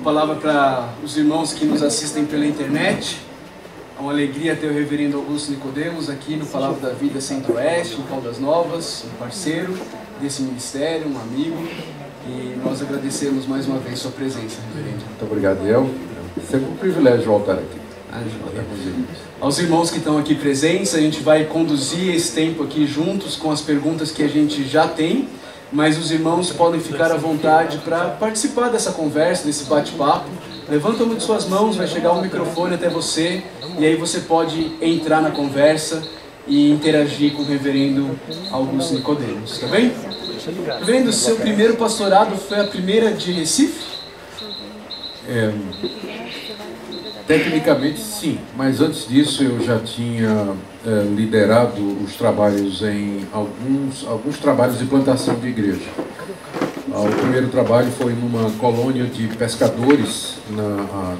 palavra para os irmãos que nos assistem pela internet. É uma alegria ter o reverendo Augusto Nicodemos aqui no Palavra da Vida Centro-Oeste, em Caldas Novas, um parceiro desse ministério, um amigo. E nós agradecemos mais uma vez sua presença, reverendo. Muito obrigado, El. Sempre um privilégio voltar aqui. Aos irmãos que estão aqui presentes, a gente vai conduzir esse tempo aqui juntos com as perguntas que a gente já tem, mas os irmãos podem ficar à vontade para participar dessa conversa, desse bate-papo. Levanta uma de suas mãos, vai chegar um microfone até você, e aí você pode entrar na conversa e interagir com o reverendo Augusto Nicodemos, tá bem? Reverendo, seu primeiro pastorado foi a primeira de Recife? Tecnicamente sim, mas antes disso eu já tinha liderado os trabalhos em alguns trabalhos de plantação de igreja. O primeiro trabalho foi numa colônia de pescadores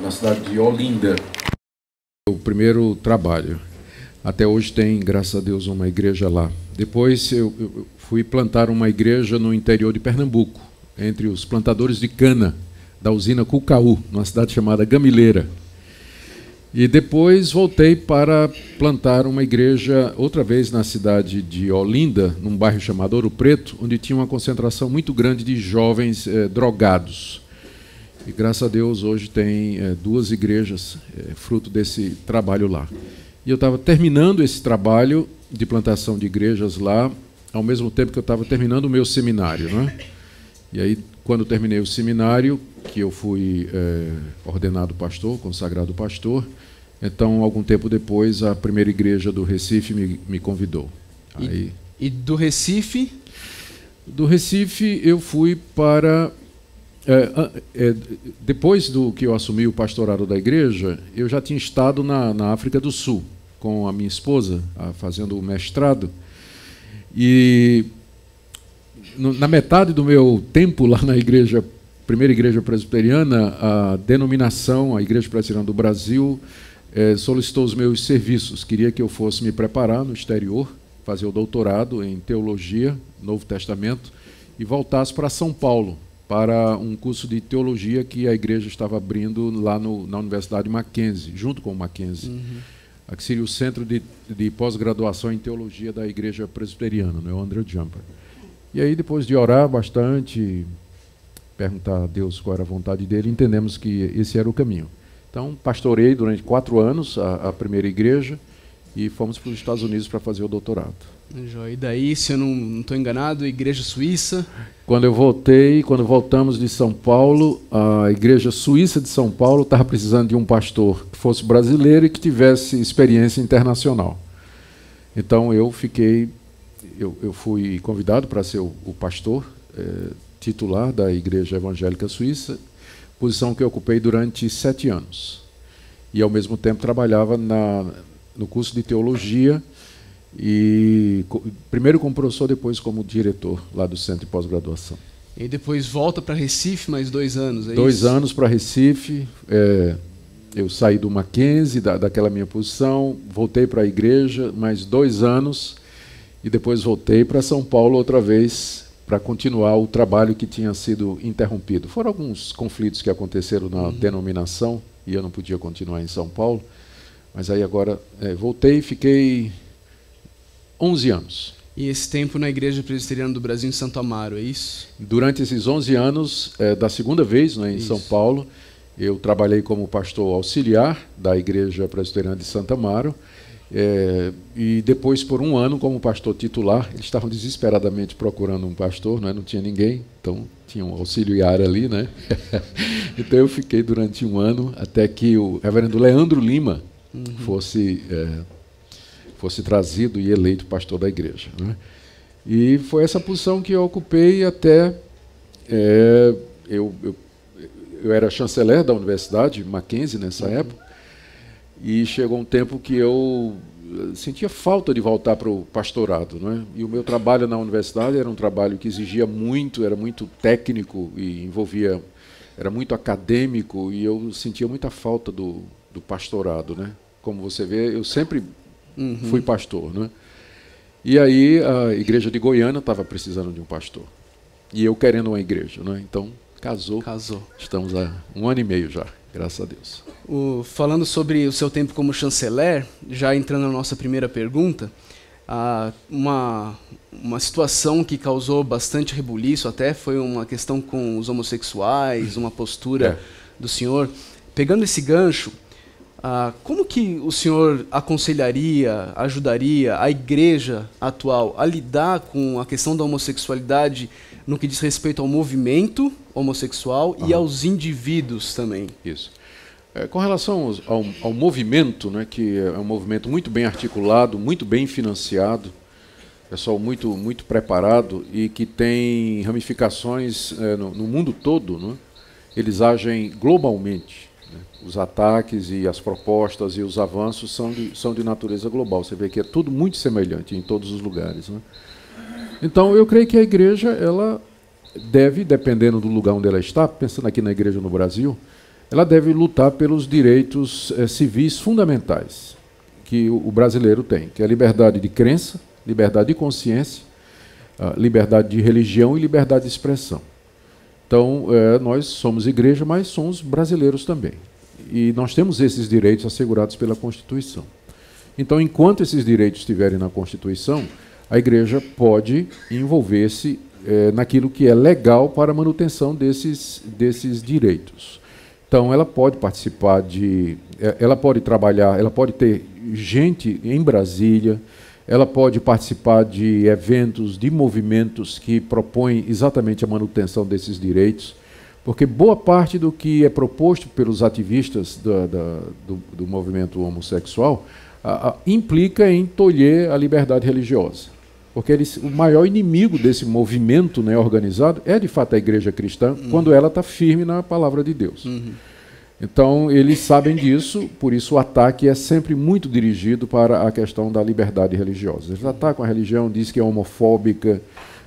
na cidade de Olinda. O primeiro trabalho. Até hoje tem, graças a Deus, uma igreja lá. Depois eu fui plantar uma igreja no interior de Pernambuco, entre os plantadores de cana da usina Cucaú, numa cidade chamada Gamileira. E depois voltei para plantar uma igreja, outra vez na cidade de Olinda, num bairro chamado Ouro Preto, onde tinha uma concentração muito grande de jovens drogados. E graças a Deus hoje tem duas igrejas, fruto desse trabalho lá. E eu estava terminando esse trabalho de plantação de igrejas lá, ao mesmo tempo que eu estava terminando o meu seminário, né? E aí, quando terminei o seminário, que eu fui ordenado pastor, consagrado pastor, então, algum tempo depois, a primeira igreja do Recife me convidou. E do Recife? Do Recife, eu fui para... depois do que eu assumi o pastorado da igreja, eu já tinha estado na África do Sul, com a minha esposa, fazendo o mestrado. E na metade do meu tempo lá na igreja, primeira igreja presbiteriana, a denominação, a Igreja Presbiteriana do Brasil, solicitou os meus serviços. Queria que eu fosse me preparar no exterior, fazer o doutorado em teologia, Novo Testamento, e voltasse para São Paulo, para um curso de teologia que a igreja estava abrindo lá na Universidade Mackenzie, junto com o Mackenzie. Aqui seria o centro de pós-graduação em teologia da Igreja Presbiteriana, né, o André Jumper. E aí, depois de orar bastante, perguntar a Deus qual era a vontade dele, entendemos que esse era o caminho. Então, pastorei durante 4 anos a primeira igreja e fomos para os Estados Unidos para fazer o doutorado. E daí, se eu não estou enganado, Igreja Suíça? Quando voltamos de São Paulo, a Igreja Suíça de São Paulo estava precisando de um pastor que fosse brasileiro e que tivesse experiência internacional. Então, eu fui convidado para ser o pastor titular da Igreja Evangélica Suíça, posição que eu ocupei durante 7 anos. E, ao mesmo tempo, trabalhava no curso de teologia, e primeiro como professor, depois como diretor lá do Centro de Pós-Graduação. E depois volta para Recife, mais 2 anos, é isso? 2 anos para Recife. Eu saí do Mackenzie, daquela minha posição, voltei para a igreja, mais 2 anos, e depois voltei para São Paulo outra vez, para continuar o trabalho que tinha sido interrompido. Foram alguns conflitos que aconteceram na denominação, e eu não podia continuar em São Paulo, mas aí agora voltei e fiquei 11 anos. E esse tempo na Igreja Presbiteriana do Brasil, em Santo Amaro, é isso? Durante esses 11 anos, da segunda vez, né, em São Paulo, eu trabalhei como pastor auxiliar da Igreja Presbiteriana de Santo Amaro, e depois por 1 ano como pastor titular. Eles estavam desesperadamente procurando um pastor, né? Não tinha ninguém, então tinha um auxiliar ali, né? Então eu fiquei durante 1 ano até que o reverendo Leandro Lima fosse trazido e eleito pastor da igreja, né? E foi essa posição que eu ocupei até... eu era chanceler da Universidade Mackenzie nessa época, e chegou um tempo que eu sentia falta de voltar para o pastorado, né? E o meu trabalho na universidade era um trabalho que exigia muito, era muito técnico e era muito acadêmico, e eu sentia muita falta do pastorado, né? Como você vê, eu sempre fui pastor, né? E aí a igreja de Goiânia estava precisando de um pastor, e eu querendo uma igreja, né? Então casou. Casou. Estamos há 1 ano e meio já, graças a Deus. Falando sobre o seu tempo como chanceler, já entrando na nossa primeira pergunta, uma situação que causou bastante rebuliço até foi uma questão com os homossexuais, uma postura do senhor. Pegando esse gancho, como que o senhor aconselharia, ajudaria a igreja atual a lidar com a questão da homossexualidade no que diz respeito ao movimento homossexual e aos indivíduos também? Isso. Com relação ao movimento, né, que é um movimento muito bem articulado, muito bem financiado, pessoal muito preparado e que tem ramificações no mundo todo, né? Eles agem globalmente. Né? Os ataques e as propostas e os avanços são de natureza global. Você vê que é tudo muito semelhante em todos os lugares. Né? Então, eu creio que a igreja, ela deve, dependendo do lugar onde ela está, pensando aqui na igreja no Brasil, ela deve lutar pelos direitos civis fundamentais que o brasileiro tem, que é a liberdade de crença, liberdade de consciência, liberdade de religião e liberdade de expressão. Então, nós somos igreja, mas somos brasileiros também. E nós temos esses direitos assegurados pela Constituição. Então, enquanto esses direitos estiverem na Constituição, a igreja pode envolver-se naquilo que é legal para a manutenção desses direitos. Então, ela pode participar ela pode trabalhar, ela pode ter gente em Brasília, ela pode participar de eventos, de movimentos que propõem exatamente a manutenção desses direitos, porque boa parte do que é proposto pelos ativistas do movimento homossexual implica em tolher a liberdade religiosa. Porque o maior inimigo desse movimento, né, organizado é, de fato, a igreja cristã, quando ela está firme na palavra de Deus. Então, eles sabem disso, por isso o ataque é sempre muito dirigido para a questão da liberdade religiosa. Eles atacam a religião, diz que é homofóbica,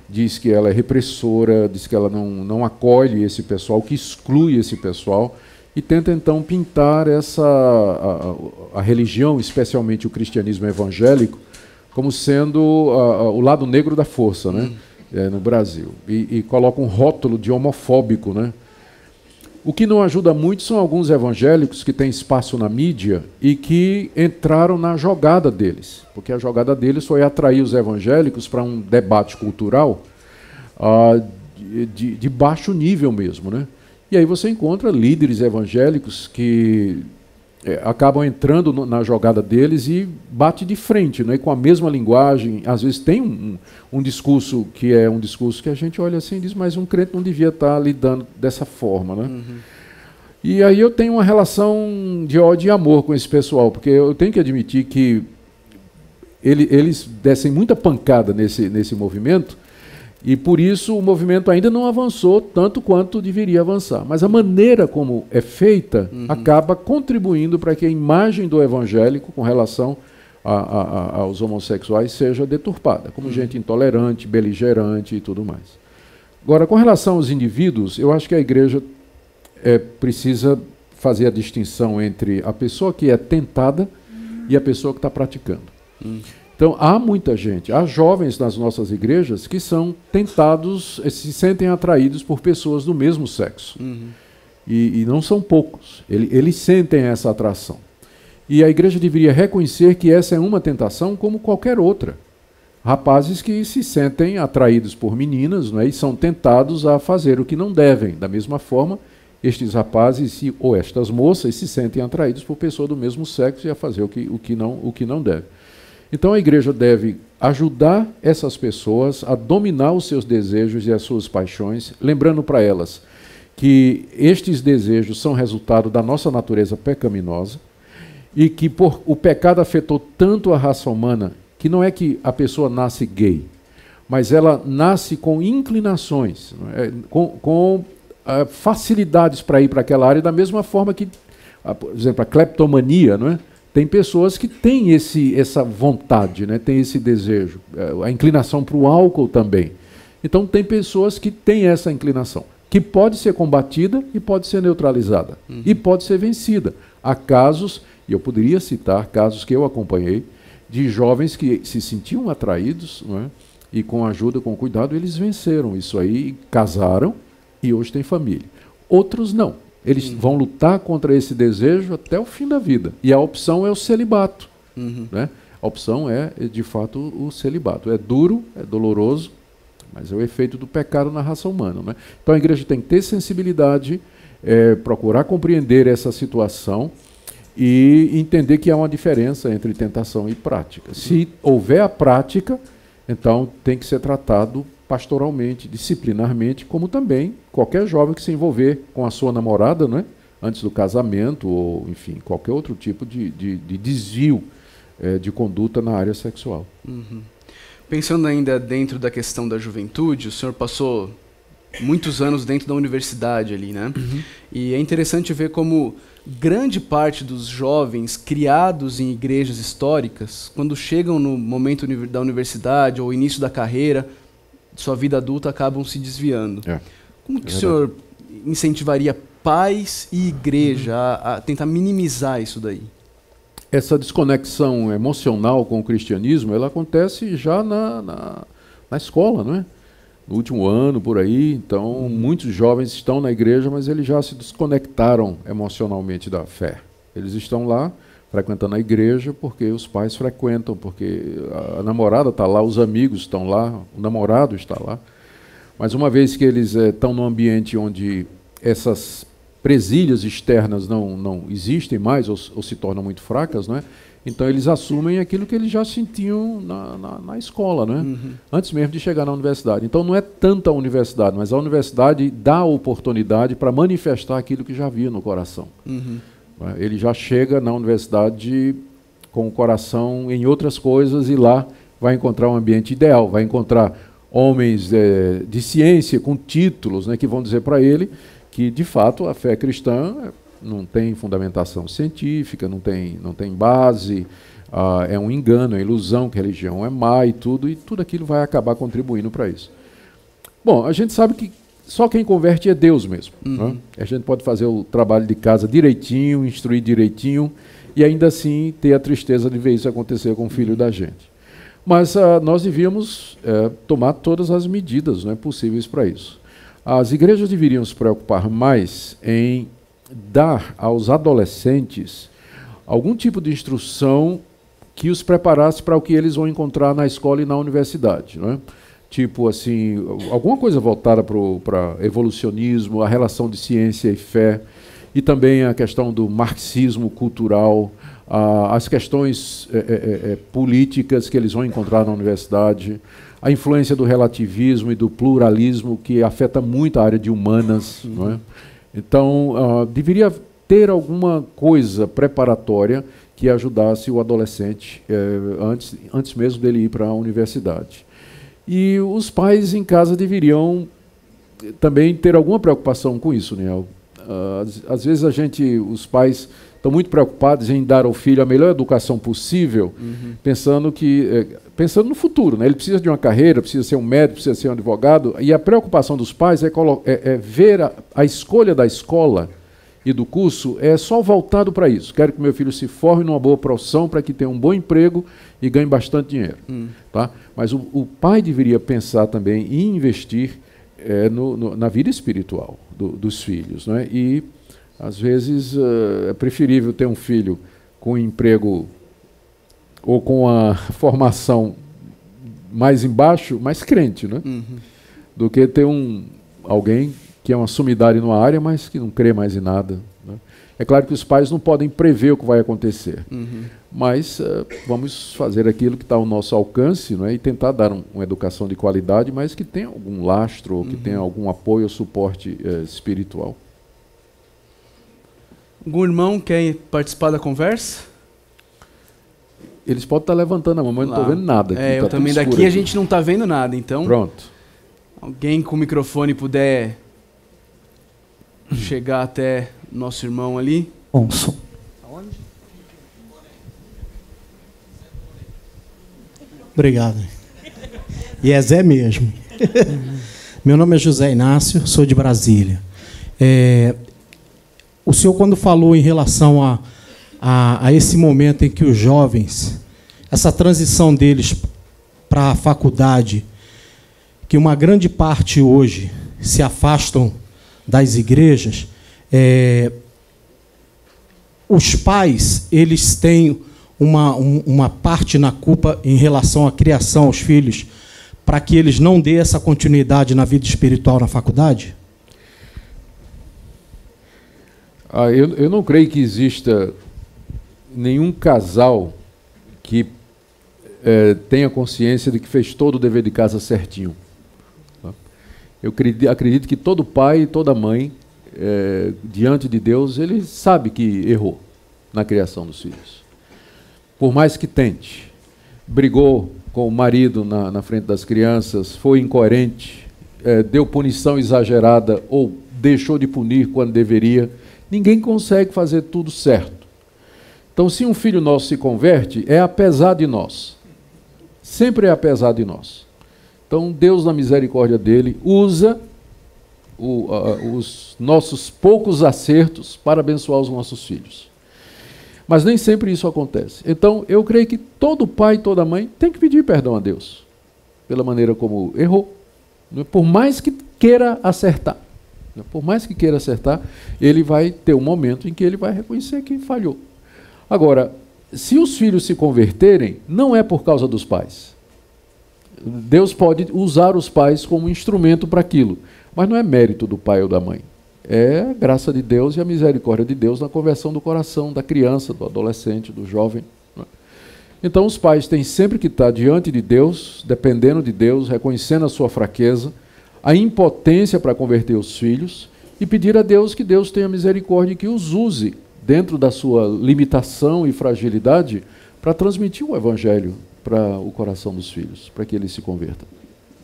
diz que ela é repressora, diz que ela não acolhe esse pessoal, que exclui esse pessoal, e tenta, então, pintar a religião, especialmente o cristianismo evangélico, como sendo o lado negro da força, né, no Brasil. E coloca um rótulo de homofóbico, né? O que não ajuda muito são alguns evangélicos que têm espaço na mídia e que entraram na jogada deles, porque a jogada deles foi atrair os evangélicos para um debate cultural de baixo nível mesmo, né? E aí você encontra líderes evangélicos que acabam entrando na jogada deles e bate de frente, né? Com a mesma linguagem. Às vezes tem um discurso que é um discurso que a gente olha assim e diz, mas um crente não devia estar lidando dessa forma, né? E aí eu tenho uma relação de ódio e amor com esse pessoal, porque eu tenho que admitir que eles descem muita pancada nesse movimento, e por isso o movimento ainda não avançou tanto quanto deveria avançar. Mas a maneira como é feita acaba contribuindo para que a imagem do evangélico com relação aos homossexuais seja deturpada, como gente intolerante, beligerante e tudo mais. Agora, com relação aos indivíduos, eu acho que a igreja precisa fazer a distinção entre a pessoa que é tentada e a pessoa que está praticando. Então, há muita gente, há jovens nas nossas igrejas que são tentados, se sentem atraídos por pessoas do mesmo sexo. E não são poucos. Eles sentem essa atração. E a igreja deveria reconhecer que essa é uma tentação como qualquer outra. Rapazes que se sentem atraídos por meninas, né, e são tentados a fazer o que não devem. Da mesma forma, estes rapazes ou estas moças se sentem atraídos por pessoas do mesmo sexo e a fazer o que não deve. Então a igreja deve ajudar essas pessoas a dominar os seus desejos e as suas paixões, lembrando para elas que estes desejos são resultado da nossa natureza pecaminosa e que o pecado afetou tanto a raça humana que não é que a pessoa nasce gay, mas ela nasce com inclinações, com facilidades para ir para aquela área, da mesma forma que, por exemplo, a cleptomania, não é? Tem pessoas que têm essa vontade, né? Tem esse desejo, a inclinação para o álcool também. Então tem pessoas que têm essa inclinação, que pode ser combatida e pode ser neutralizada, e pode ser vencida. Há casos, e eu poderia citar casos que eu acompanhei, de jovens que se sentiam atraídos, não é? E com ajuda, com cuidado, eles venceram isso aí, casaram e hoje têm família. Outros não. Eles vão lutar contra esse desejo até o fim da vida. E a opção é o celibato. Né? A opção é, de fato, o celibato. É duro, é doloroso, mas é o efeito do pecado na raça humana. Né? Então a igreja tem que ter sensibilidade, procurar compreender essa situação e entender que há uma diferença entre tentação e prática. Se houver a prática, então tem que ser tratado pastoralmente, disciplinarmente, como também qualquer jovem que se envolver com a sua namorada, né, antes do casamento, ou, enfim, qualquer outro tipo de desvio de conduta na área sexual. Pensando ainda dentro da questão da juventude, o senhor passou muitos anos dentro da universidade ali, né? E é interessante ver como grande parte dos jovens criados em igrejas históricas, quando chegam no momento da universidade ou início da carreira, sua vida adulta, acabam se desviando. Como que o senhor incentivaria pais e igreja a tentar minimizar isso daí? Essa desconexão emocional com o cristianismo, ela acontece já na escola, não é? No último ano, por aí. Então, muitos jovens estão na igreja, mas eles já se desconectaram emocionalmente da fé. Eles estão lá frequentando a igreja porque os pais frequentam, porque a namorada está lá, os amigos estão lá, o namorado está lá. Mas uma vez que eles estão num ambiente onde essas presilhas externas não existem mais ou se tornam muito fracas, não é? Então eles assumem aquilo que eles já sentiam na escola, né? Antes mesmo de chegar na universidade. Então não é tanto a universidade, mas a universidade dá a oportunidade para manifestar aquilo que já havia no coração. Ele já chega na universidade com o coração em outras coisas e lá vai encontrar um ambiente ideal, vai encontrar homens de ciência com títulos, né, que vão dizer para ele que, de fato, a fé cristã não tem fundamentação científica, não tem base, é um engano, é ilusão, que a religião é má e tudo aquilo vai acabar contribuindo para isso. Bom, a gente sabe que só quem converte é Deus mesmo. Né? A gente pode fazer o trabalho de casa direitinho, instruir direitinho, e ainda assim ter a tristeza de ver isso acontecer com o filho da gente. Mas nós devíamos tomar todas as medidas, né, possíveis para isso. As igrejas deveriam se preocupar mais em dar aos adolescentes algum tipo de instrução que os preparasse para o que eles vão encontrar na escola e na universidade, né? Tipo assim, alguma coisa voltada para evolucionismo, a relação de ciência e fé, e também a questão do marxismo cultural, as questões políticas que eles vão encontrar na universidade, a influência do relativismo e do pluralismo, que afeta muito a área de humanas. Não é? Então, deveria ter alguma coisa preparatória que ajudasse o adolescente antes mesmo dele ir para a universidade. E os pais em casa deveriam também ter alguma preocupação com isso, né? Às vezes os pais estão muito preocupados em dar ao filho a melhor educação possível, pensando no futuro, né? Ele precisa de uma carreira, precisa ser um médico, precisa ser um advogado, e a preocupação dos pais é ver a escolha da escola e do curso é só voltado para isso. Quero que meu filho se forme numa boa profissão para que tenha um bom emprego e ganhe bastante dinheiro. Tá? Mas o pai deveria pensar também em investir na vida espiritual dos filhos. Né? E, às vezes, é preferível ter um filho com um emprego ou com a formação mais embaixo, mais crente, né? Do que ter alguém que é uma sumidade numa área, mas que não crê mais em nada. Né? É claro que os pais não podem prever o que vai acontecer, mas vamos fazer aquilo que está ao nosso alcance, né? E tentar dar uma educação de qualidade, mas que tenha algum lastro, ou que tenha algum apoio ou suporte espiritual. Algum irmão quer participar da conversa? Eles podem estar levantando a mão, mas não estou vendo nada. Aqui, eu também daqui a gente não está vendo nada, então... Pronto. Alguém com o microfone puder chegar até nosso irmão ali. Onso. Aonde? Obrigado. E é Zé mesmo. Meu nome é José Inácio, sou de Brasília. O senhor, quando falou em relação a esse momento em que os jovens, essa transição deles para a faculdade, que uma grande parte hoje se afastam das igrejas, os pais, eles têm uma parte na culpa em relação à criação aos filhos, para que eles não dêem essa continuidade na vida espiritual na faculdade? Eu não creio que exista nenhum casal que tenha consciência de que fez todo o dever de casa certinho. Eu acredito que todo pai e toda mãe, diante de Deus, ele sabe que errou na criação dos filhos. Por mais que tente, brigou com o marido na frente das crianças, foi incoerente, deu punição exagerada ou deixou de punir quando deveria, ninguém consegue fazer tudo certo. Então, se um filho nosso se converte, é apesar de nós. Sempre é apesar de nós. Então, Deus, na misericórdia dele, usa os nossos poucos acertos para abençoar os nossos filhos. Mas nem sempre isso acontece. Então, eu creio que todo pai e toda mãe tem que pedir perdão a Deus pela maneira como errou. Por mais que queira acertar. Por mais que queira acertar, ele vai ter um momento em que ele vai reconhecer que falhou. Agora, se os filhos se converterem, não é por causa dos pais. Deus pode usar os pais como instrumento para aquilo, mas não é mérito do pai ou da mãe. É a graça de Deus e a misericórdia de Deus na conversão do coração da criança, do adolescente, do jovem. Então os pais têm sempre que estar diante de Deus, dependendo de Deus, reconhecendo a sua fraqueza, a impotência para converter os filhos e pedir a Deus que Deus tenha misericórdia e que os use dentro da sua limitação e fragilidade para transmitir o evangelho para o coração dos filhos, para que eles se convertam.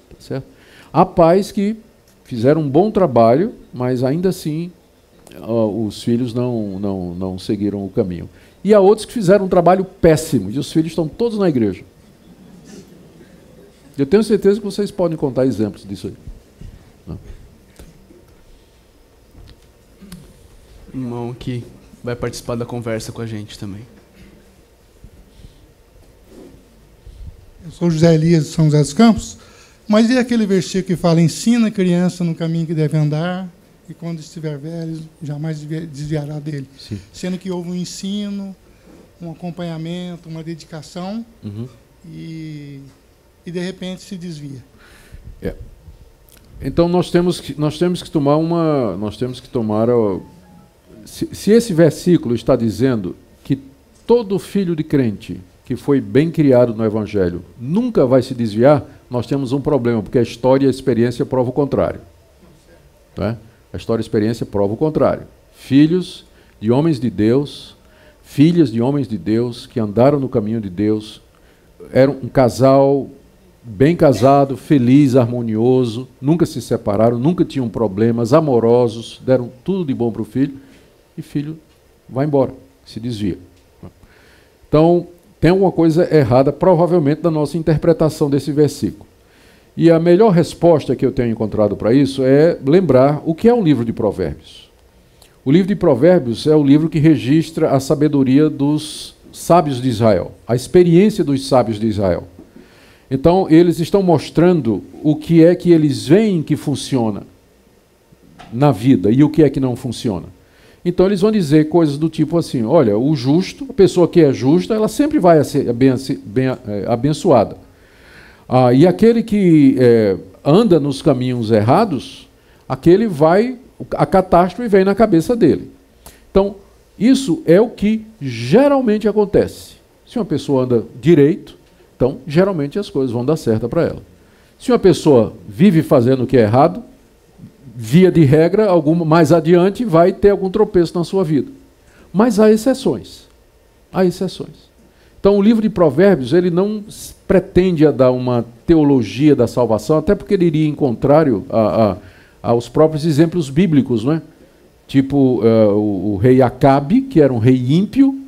Tá certo? Há pais que fizeram um bom trabalho, mas ainda assim os filhos não seguiram o caminho. E há outros que fizeram um trabalho péssimo, e os filhos estão todos na igreja. Eu tenho certeza que vocês podem contar exemplos disso aí. Não. Irmão que vai participar da conversa com a gente também. Eu sou José Elias de São José dos Campos, mas e aquele versículo que fala: ensina a criança no caminho que deve andar, e quando estiver velho, jamais desviará dele. Sim. Sendo que houve um ensino, um acompanhamento, uma dedicação, e de repente se desvia. Então nós temos que tomar se esse versículo está dizendo que todo filho de crente que foi bem criado no Evangelho nunca vai se desviar, nós temos um problema, porque a história e a experiência provam o contrário. Né? A história e a experiência provam o contrário. Filhos de homens de Deus, filhas de homens de Deus, que andaram no caminho de Deus, eram um casal bem casado, feliz, harmonioso, nunca se separaram, nunca tinham problemas, amorosos, deram tudo de bom para o filho, e filho vai embora, se desvia. Então, tem alguma coisa errada, provavelmente, na nossa interpretação desse versículo. E a melhor resposta que eu tenho encontrado para isso é lembrar o que é o livro de Provérbios. O livro de Provérbios é o livro que registra a sabedoria dos sábios de Israel, a experiência dos sábios de Israel. Então, eles estão mostrando o que é que eles veem que funciona na vida e o que é que não funciona. Então, eles vão dizer coisas do tipo assim: olha, o justo, a pessoa que é justa, ela sempre vai ser bem abençoada. E aquele que anda nos caminhos errados, aquele a catástrofe vem na cabeça dele. Então, isso é o que geralmente acontece. Se uma pessoa anda direito, então, geralmente as coisas vão dar certo para ela. Se uma pessoa vive fazendo o que é errado, via de regra, mais adiante vai ter algum tropeço na sua vida. Mas há exceções. Há exceções. Então, o livro de Provérbios, ele não pretende dar uma teologia da salvação, até porque ele iria em contrário aos próprios exemplos bíblicos, não é? Tipo o rei Acabe, que era um rei ímpio,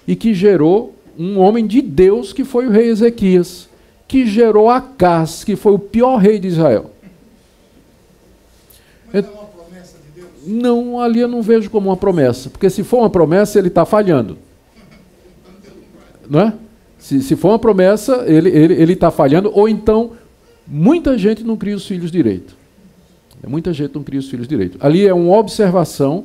e que gerou um homem de Deus, que foi o rei Ezequias, que gerou Acaz, que foi o pior rei de Israel. Mas é uma promessa de Deus? Não, ali eu não vejo como uma promessa, porque se for uma promessa, ele está falhando. Não é? Se for uma promessa, ele está falhando, ou então muita gente não cria os filhos direito. Muita gente não cria os filhos direito. Ali é uma observação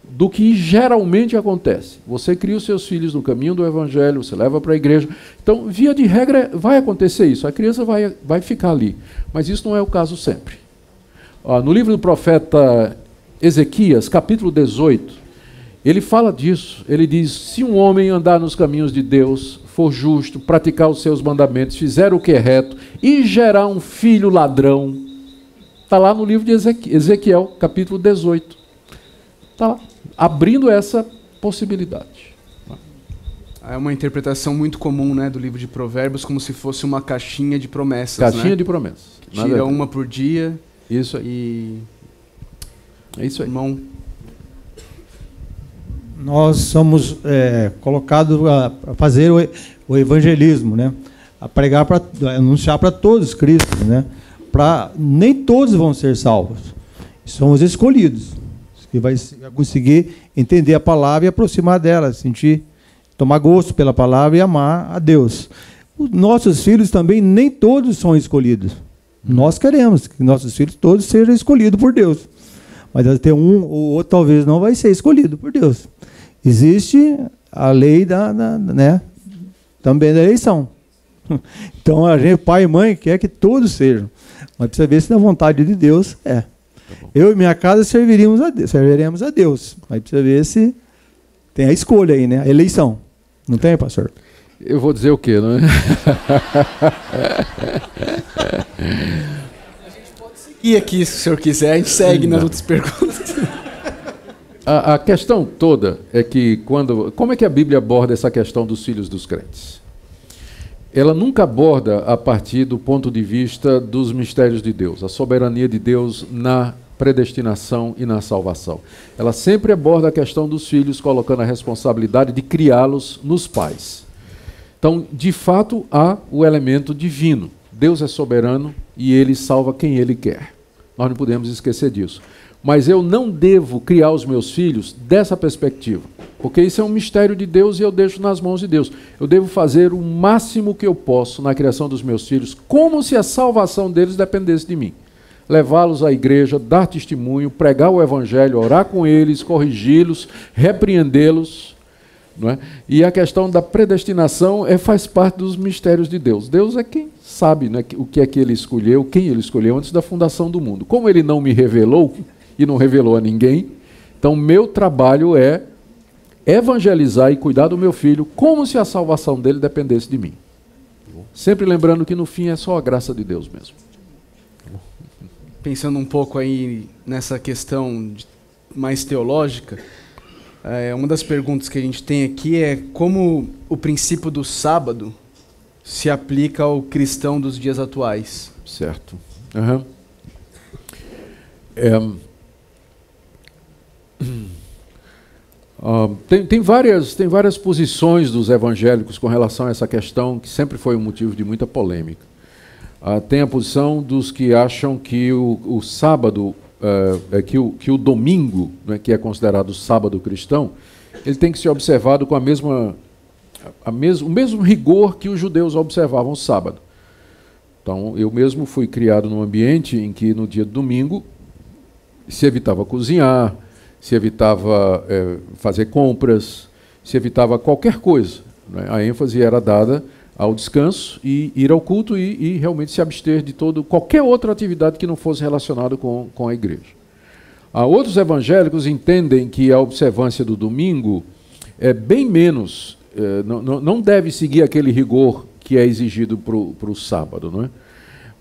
do que geralmente acontece. Você cria os seus filhos no caminho do Evangelho, você leva para a igreja. Então, via de regra, vai acontecer isso. A criança vai ficar ali. Mas isso não é o caso sempre. No livro do profeta Ezequias, capítulo 18, ele fala disso. Ele diz, se um homem andar nos caminhos de Deus, for justo, praticar os seus mandamentos, fizer o que é reto e gerar um filho ladrão, está lá no livro de Ezequiel, capítulo 18. Está lá, abrindo essa possibilidade. É uma interpretação muito comum, né, do livro de Provérbios, como se fosse uma caixinha de promessas. Caixinha de promessas. Tira uma por dia. Isso aí. E... é isso aí. Irmão. Nós somos colocados a fazer o evangelismo, né? A pregar, a anunciar para todos Cristo, né? Nem todos vão ser salvos. São os escolhidos, que vai conseguir entender a palavra e aproximar dela, tomar gosto pela palavra e amar a Deus. Os nossos filhos também, nem todos são escolhidos. Nós queremos que nossos filhos todos sejam escolhidos por Deus. Mas até um ou outro talvez não vai ser escolhido por Deus. Existe a lei também da eleição. Então, a gente, pai e mãe, quer que todos sejam. Mas precisa ver se na vontade de Deus é. Eu e minha casa serviremos a Deus. Mas precisa ver se tem a escolha aí, né? A eleição. Não tem, pastor? Eu vou dizer o quê, não é? E aqui, se o senhor quiser, a gente segue nas outras perguntas. A questão toda é que como é que a Bíblia aborda essa questão dos filhos dos crentes? Ela nunca aborda a partir do ponto de vista dos mistérios de Deus, a soberania de Deus na predestinação e na salvação. Ela sempre aborda a questão dos filhos, colocando a responsabilidade de criá-los nos pais. Então, de fato, há o elemento divino. Deus é soberano e Ele salva quem Ele quer. Nós não podemos esquecer disso. Mas eu não devo criar os meus filhos dessa perspectiva, porque isso é um mistério de Deus e eu deixo nas mãos de Deus. Eu devo fazer o máximo que eu posso na criação dos meus filhos, como se a salvação deles dependesse de mim. Levá-los à igreja, dar testemunho, pregar o evangelho, orar com eles, corrigi-los, repreendê-los. Não é? E a questão da predestinação faz parte dos mistérios de Deus. Deus é quem sabe, né, o que é que Ele escolheu, quem Ele escolheu antes da fundação do mundo. Como Ele não me revelou e não revelou a ninguém, então meu trabalho é evangelizar e cuidar do meu filho como se a salvação dele dependesse de mim. Sempre lembrando que no fim é só a graça de Deus mesmo. Pensando um pouco aí nessa questão mais teológica, uma das perguntas que a gente tem aqui é como o princípio do sábado se aplica ao cristão dos dias atuais. Certo. Tem várias posições dos evangélicos com relação a essa questão, que sempre foi um motivo de muita polêmica. Tem a posição dos que acham que o sábado, que o domingo, né, que é considerado o sábado cristão, ele tem que ser observado com o mesmo rigor que os judeus observavam o sábado. Então, eu mesmo fui criado num ambiente em que no dia de domingo se evitava cozinhar, se evitava fazer compras, se evitava qualquer coisa, né? A ênfase era dada ao descanso e ir ao culto e realmente se abster de qualquer outra atividade que não fosse relacionada com a igreja. Outros evangélicos entendem que a observância do domingo é bem menos, não deve seguir aquele rigor que é exigido para o sábado, não é?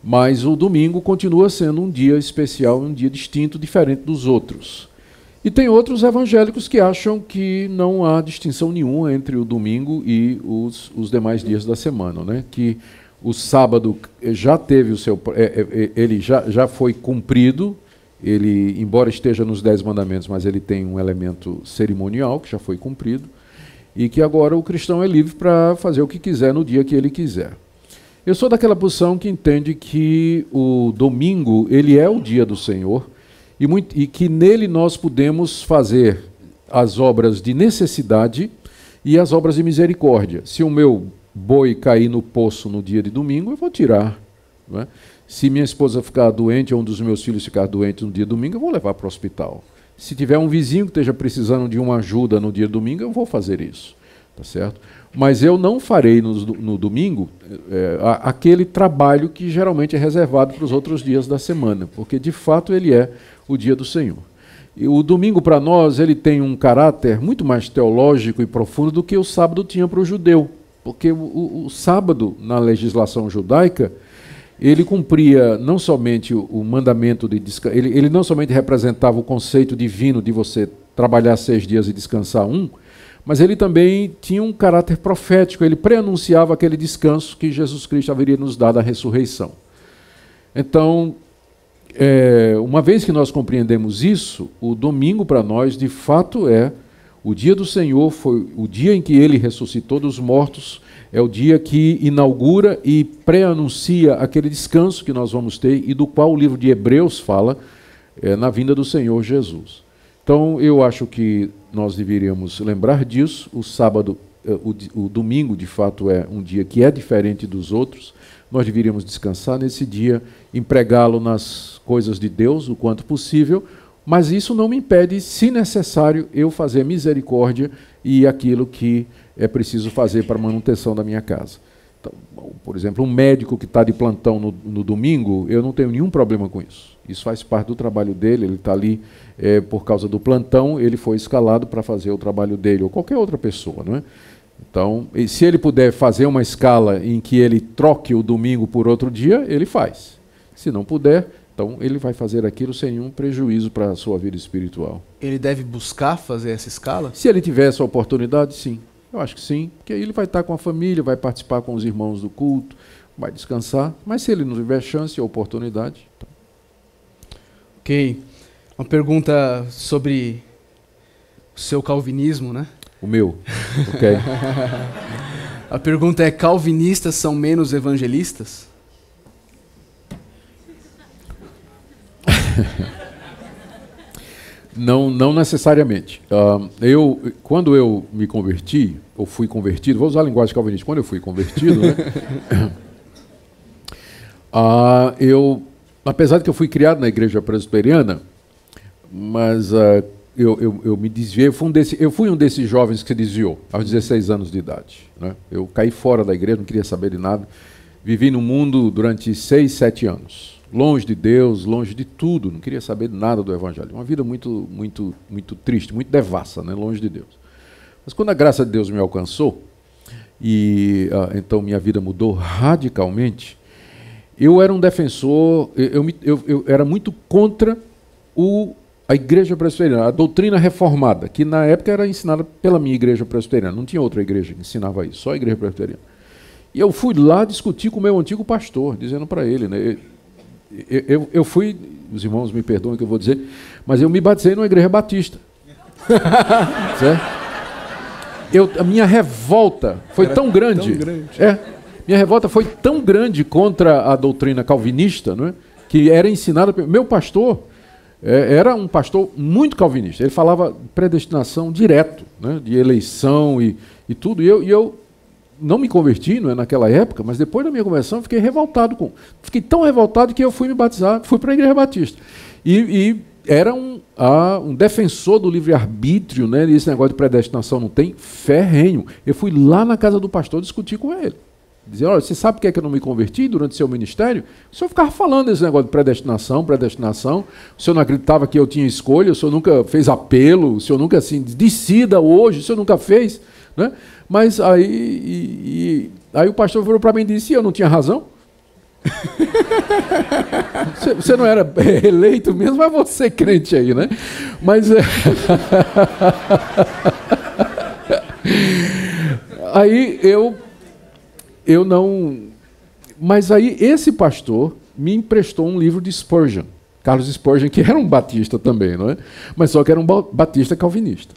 Mas o domingo continua sendo um dia especial, um dia distinto, diferente dos outros. E tem outros evangélicos que acham que não há distinção nenhuma entre o domingo e os demais dias da semana, né? Que o sábado já teve o seu... ele já foi cumprido, ele, embora esteja nos 10 mandamentos, mas ele tem um elemento cerimonial que já foi cumprido, e que agora o cristão é livre para fazer o que quiser no dia que ele quiser. Eu sou daquela posição que entende que o domingo ele é o dia do Senhor, e que nele nós podemos fazer as obras de necessidade e as obras de misericórdia. Se o meu boi cair no poço no dia de domingo, eu vou tirar. Não é? Se minha esposa ficar doente ou um dos meus filhos ficar doente no dia domingo, eu vou levar para o hospital. Se tiver um vizinho que esteja precisando de uma ajuda no dia domingo, eu vou fazer isso. Tá certo? Mas eu não farei no domingo aquele trabalho que geralmente é reservado para os outros dias da semana, porque de fato ele é o dia do Senhor. E o domingo para nós ele tem um caráter muito mais teológico e profundo do que o sábado tinha para o judeu, porque o sábado na legislação judaica ele cumpria não somente o mandamento de descanso, ele não somente representava o conceito divino de você trabalhar 6 dias e descansar 1, mas ele também tinha um caráter profético, ele preanunciava aquele descanso que Jesus Cristo haveria nos dado à ressurreição. Então, uma vez que nós compreendemos isso, o domingo para nós, de fato, é o dia do Senhor, foi o dia em que Ele ressuscitou dos mortos, é o dia que inaugura e preanuncia aquele descanso que nós vamos ter e do qual o livro de Hebreus fala na vinda do Senhor Jesus. Então, eu acho que nós deveríamos lembrar disso. O sábado, o domingo, de fato, é um dia que é diferente dos outros. Nós deveríamos descansar nesse dia, empregá-lo nas coisas de Deus o quanto possível, mas isso não me impede, se necessário, eu fazer misericórdia e aquilo que é preciso fazer para a manutenção da minha casa. Então, por exemplo, um médico que está de plantão no domingo, eu não tenho nenhum problema com isso. Isso faz parte do trabalho dele, ele está ali por causa do plantão, ele foi escalado para fazer o trabalho dele, ou qualquer outra pessoa, não é? Então, se ele puder fazer uma escala em que ele troque o domingo por outro dia, ele faz. Se não puder, então ele vai fazer aquilo sem nenhum prejuízo para a sua vida espiritual. Ele deve buscar fazer essa escala? Se ele tiver essa oportunidade, sim. Eu acho que sim, porque aí ele vai estar com a família, vai participar com os irmãos do culto, vai descansar. Mas se ele não tiver chance ou oportunidade... Então... Ok. Uma pergunta sobre o seu calvinismo, né? O meu, ok. A pergunta é: calvinistas são menos evangelistas? Não necessariamente. Quando eu me converti, ou fui convertido, vou usar a linguagem calvinista, quando eu fui convertido, né, apesar de que eu fui criado na igreja presbiteriana, mas eu me desviei, eu fui um desses jovens que se desviou aos 16 anos de idade. Né? Eu caí fora da igreja, não queria saber de nada, vivi no mundo durante 6, 7 anos. Longe de Deus, longe de tudo, não queria saber nada do Evangelho. Uma vida muito, muito, muito triste, muito devassa, né? Longe de Deus. Mas quando a graça de Deus me alcançou, e então minha vida mudou radicalmente, eu era um defensor, eu era muito contra a igreja presbiteriana, a doutrina reformada, que na época era ensinada pela minha igreja presbiteriana, não tinha outra igreja que ensinava isso, só a igreja presbiteriana. E eu fui lá discutir com o meu antigo pastor, dizendo para ele, né? Eu fui, os irmãos me perdoem o que eu vou dizer, mas eu me batizei numa igreja batista. Certo? A minha revolta foi tão grande. Minha revolta foi tão grande contra a doutrina calvinista, não é? Que era ensinada pelo meu pastor. Era um pastor muito calvinista. Ele falava predestinação direto, né? De eleição e tudo. E eu não me converti, não é, naquela época, mas depois da minha conversão eu fiquei fiquei tão revoltado que eu fui me batizar, fui para a igreja batista. E era um defensor do livre-arbítrio, né? E esse negócio de predestinação não tem, ferrenho. Eu fui lá na casa do pastor discutir com ele. Dizer: olha, você sabe por que é que eu não me converti durante seu ministério? O senhor ficava falando desse negócio de predestinação, o senhor não acreditava que eu tinha escolha, o senhor nunca fez apelo, o senhor nunca assim, decida hoje, o senhor nunca fez, né? Mas aí o pastor virou para mim e disse: eu não tinha razão? Você não era eleito mesmo, mas você crente aí, né? Mas aí eu não... Mas aí esse pastor me emprestou um livro de Spurgeon, Carlos Spurgeon, que era um batista também, não é? Mas só que era um batista calvinista.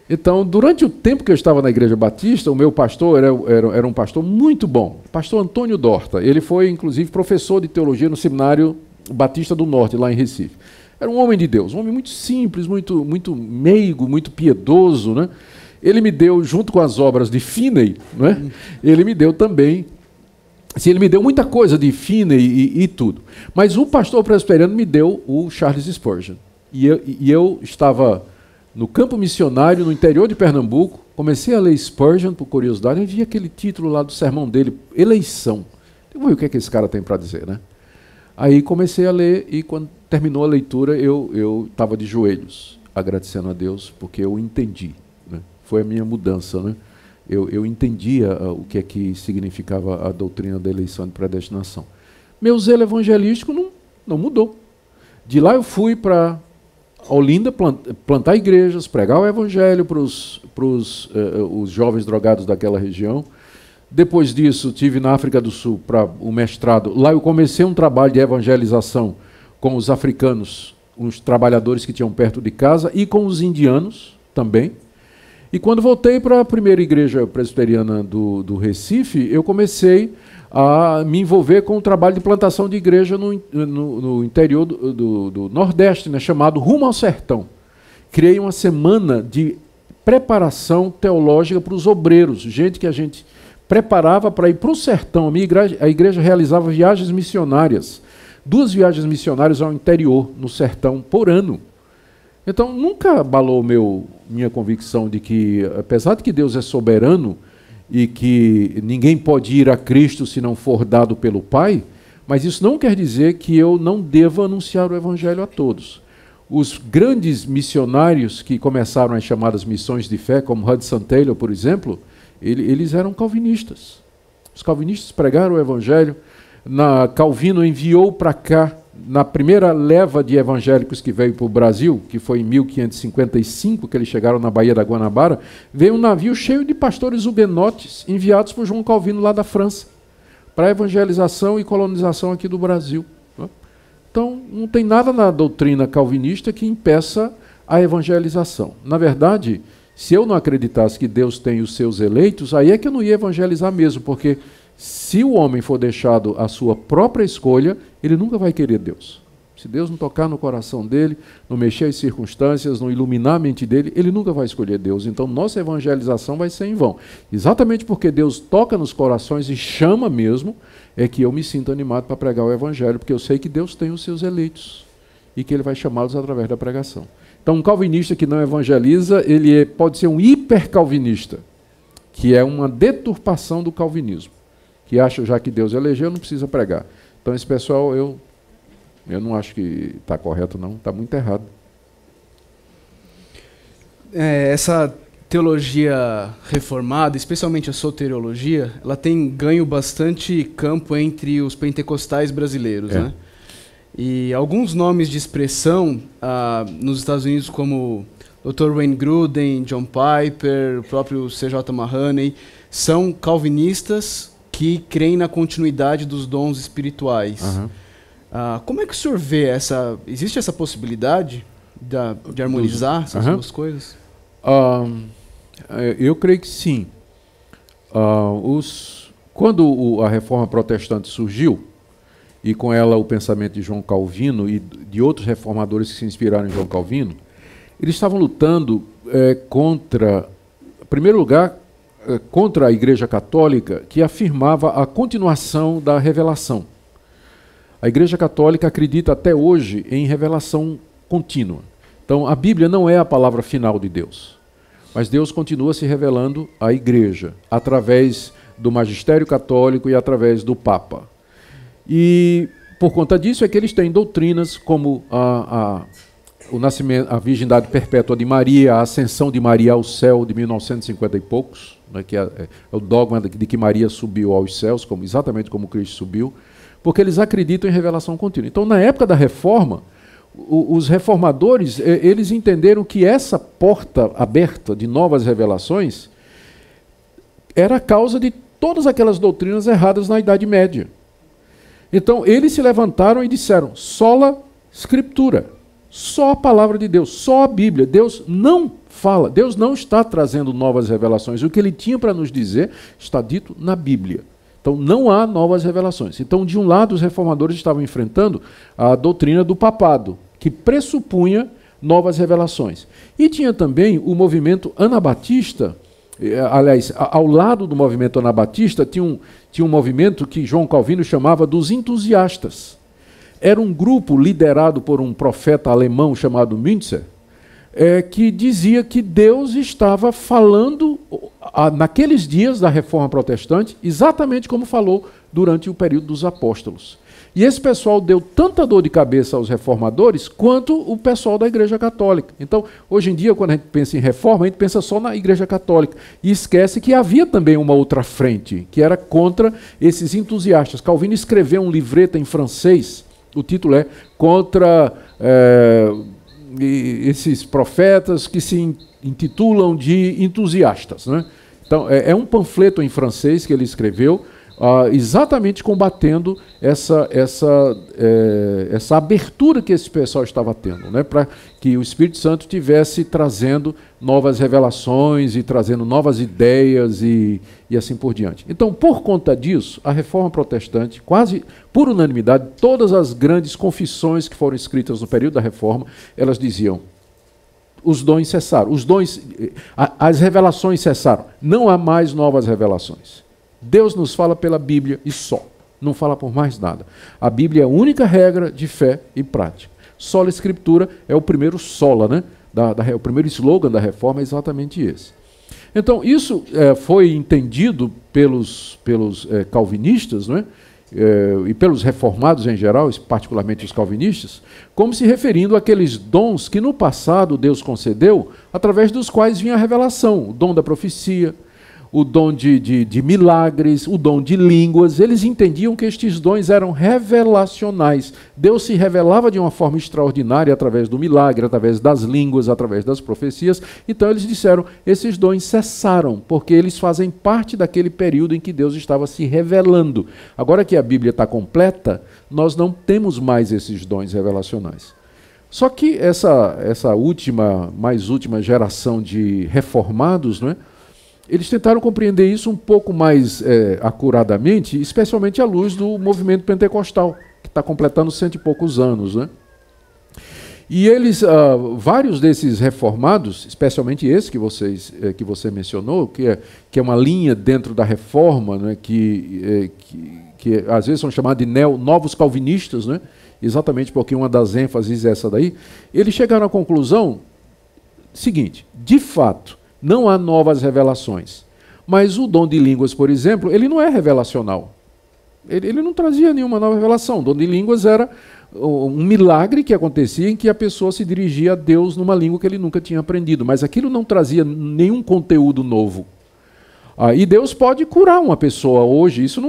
Então, durante o tempo que eu estava na igreja batista, o meu pastor era um pastor muito bom, pastor Antônio Dorta. Ele foi, inclusive, professor de teologia no Seminário Batista do Norte, lá em Recife. Era um homem de Deus, um homem muito simples, muito, muito meigo, muito piedoso, né? Ele me deu, junto com as obras de Finney, né? Ele me deu também Assim, ele me deu muita coisa de Finney e tudo. Mas o pastor presbiteriano me deu o Charles Spurgeon. E eu estava no campo missionário, no interior de Pernambuco, comecei a ler Spurgeon, por curiosidade, e vi aquele título lá do sermão dele, Eleição. Eu vou ver o que é que esse cara tem para dizer, né? Aí comecei a ler, e quando terminou a leitura, eu estava de joelhos, agradecendo a Deus, porque eu entendi, né? Foi a minha mudança, né? Eu entendia o que é que significava a doutrina da eleição de predestinação. Meu zelo evangelístico não mudou. De lá eu fui para Olinda plantar igrejas, pregar o evangelho para os jovens drogados daquela região. Depois disso, tive na África do Sul para o mestrado. Lá eu comecei um trabalho de evangelização com os africanos, os trabalhadores que tinham perto de casa, e com os indianos também. E quando voltei para a primeira igreja presbiteriana do Recife, eu comecei a me envolver com o trabalho de plantação de igreja no interior do Nordeste, né, chamado Rumo ao Sertão. Criei uma semana de preparação teológica para os obreiros, gente que a gente preparava para ir para o sertão. A igreja realizava viagens missionárias, 2 viagens missionárias ao interior, no sertão, por ano. Então, nunca abalou minha convicção de que, apesar de que Deus é soberano e que ninguém pode ir a Cristo se não for dado pelo Pai, mas isso não quer dizer que eu não deva anunciar o Evangelho a todos. Os grandes missionários que começaram as chamadas missões de fé, como Hudson Taylor, por exemplo, eles eram calvinistas. Os calvinistas pregaram o Evangelho. Calvino enviou para cá, na primeira leva de evangélicos que veio para o Brasil, que foi em 1555, que eles chegaram na Baía da Guanabara, veio um navio cheio de pastores huguenotes enviados por João Calvino lá da França, para evangelização e colonização aqui do Brasil. Então, não tem nada na doutrina calvinista que impeça a evangelização. Na verdade, se eu não acreditasse que Deus tem os seus eleitos, aí é que eu não ia evangelizar mesmo, porque se o homem for deixado à sua própria escolha, ele nunca vai querer Deus. Se Deus não tocar no coração dele, não mexer as circunstâncias, não iluminar a mente dele, ele nunca vai escolher Deus. Então, nossa evangelização vai ser em vão. Exatamente porque Deus toca nos corações e chama mesmo, é que eu me sinto animado para pregar o evangelho, porque eu sei que Deus tem os seus eleitos e que ele vai chamá-los através da pregação. Então, um calvinista que não evangeliza, pode ser um hipercalvinista, que é uma deturpação do calvinismo, que acha já que Deus elegeu, não precisa pregar. Então, esse pessoal, eu não acho que está correto, não. Está muito errado. Essa teologia reformada, especialmente a soteriologia, ela tem ganho bastante campo entre os pentecostais brasileiros, né? E alguns nomes de expressão nos Estados Unidos, como Dr. Wayne Gruden, John Piper, o próprio C.J. Mahaney, são calvinistas que creem na continuidade dos dons espirituais. Uhum. Como é que o senhor vê existe essa possibilidade de harmonizar essas duas coisas? Eu creio que sim. Quando a reforma protestante surgiu, e com ela o pensamento de João Calvino e de outros reformadores que se inspiraram em João Calvino, eles estavam lutando contra, em primeiro lugar, contra a Igreja Católica, que afirmava a continuação da revelação. A Igreja Católica acredita até hoje em revelação contínua. Então, a Bíblia não é a palavra final de Deus, mas Deus continua se revelando à Igreja, através do magistério católico e através do Papa. E, por conta disso, é que eles têm doutrinas como o nascimento, a virgindade perpétua de Maria, a ascensão de Maria ao céu de 1950 e poucos, né, que é o dogma de que Maria subiu aos céus, exatamente como Cristo subiu, porque eles acreditam em revelação contínua. Então, na época da Reforma, os reformadores eles entenderam que essa porta aberta de novas revelações era a causa de todas aquelas doutrinas erradas na Idade Média. Então, eles se levantaram e disseram, sola scriptura, só a palavra de Deus, só a Bíblia. Deus não fala, Deus não está trazendo novas revelações. O que ele tinha para nos dizer está dito na Bíblia. Então, não há novas revelações. Então, de um lado, os reformadores estavam enfrentando a doutrina do papado, que pressupunha novas revelações. E tinha também o movimento anabatista, aliás, ao lado do movimento anabatista, tinha um movimento que João Calvino chamava dos entusiastas. Era um grupo liderado por um profeta alemão chamado Müntzer, que dizia que Deus estava falando naqueles dias da Reforma Protestante exatamente como falou durante o período dos apóstolos. E esse pessoal deu tanta dor de cabeça aos reformadores quanto o pessoal da Igreja Católica. Então, hoje em dia, quando a gente pensa em reforma, a gente pensa só na Igreja Católica e esquece que havia também uma outra frente, que era contra esses entusiastas. Calvino escreveu um livreto em francês, o título é Contra esses profetas que se intitulam de entusiastas, né? Então, é um panfleto em francês que ele escreveu, exatamente combatendo essa abertura que esse pessoal estava tendo, né, para que o Espírito Santo estivesse trazendo novas revelações e trazendo novas ideias e assim por diante. Então, por conta disso, a Reforma Protestante, quase por unanimidade, todas as grandes confissões que foram escritas no período da Reforma, elas diziam: os dons cessaram, as revelações cessaram, não há mais novas revelações. Deus nos fala pela Bíblia e só, não fala por mais nada. A Bíblia é a única regra de fé e prática. Sola Escritura é o primeiro sola, né? O primeiro slogan da Reforma é exatamente esse. Então, isso foi entendido pelos calvinistas, né? E pelos reformados em geral, particularmente os calvinistas, como se referindo àqueles dons que no passado Deus concedeu, através dos quais vinha a revelação, o dom da profecia, o dom de milagres, o dom de línguas. Eles entendiam que estes dons eram revelacionais. Deus se revelava de uma forma extraordinária através do milagre, através das línguas, através das profecias. Então eles disseram, esses dons cessaram, porque eles fazem parte daquele período em que Deus estava se revelando. Agora que a Bíblia está completa, nós não temos mais esses dons revelacionais. Só que essa mais última geração de reformados, não é? Eles tentaram compreender isso um pouco mais acuradamente, especialmente à luz do movimento pentecostal, que está completando 100 e poucos anos, né? E eles, vários desses reformados, especialmente esse que você mencionou, que é uma linha dentro da reforma, né, que às vezes são chamados de novos calvinistas, né, exatamente porque uma das ênfases é essa daí, eles chegaram à conclusão seguinte: de fato, não há novas revelações. Mas o dom de línguas, por exemplo, ele não é revelacional. Ele não trazia nenhuma nova revelação. O dom de línguas era um milagre que acontecia em que a pessoa se dirigia a Deus numa língua que ele nunca tinha aprendido. Mas aquilo não trazia nenhum conteúdo novo. E Deus pode curar uma pessoa hoje. Isso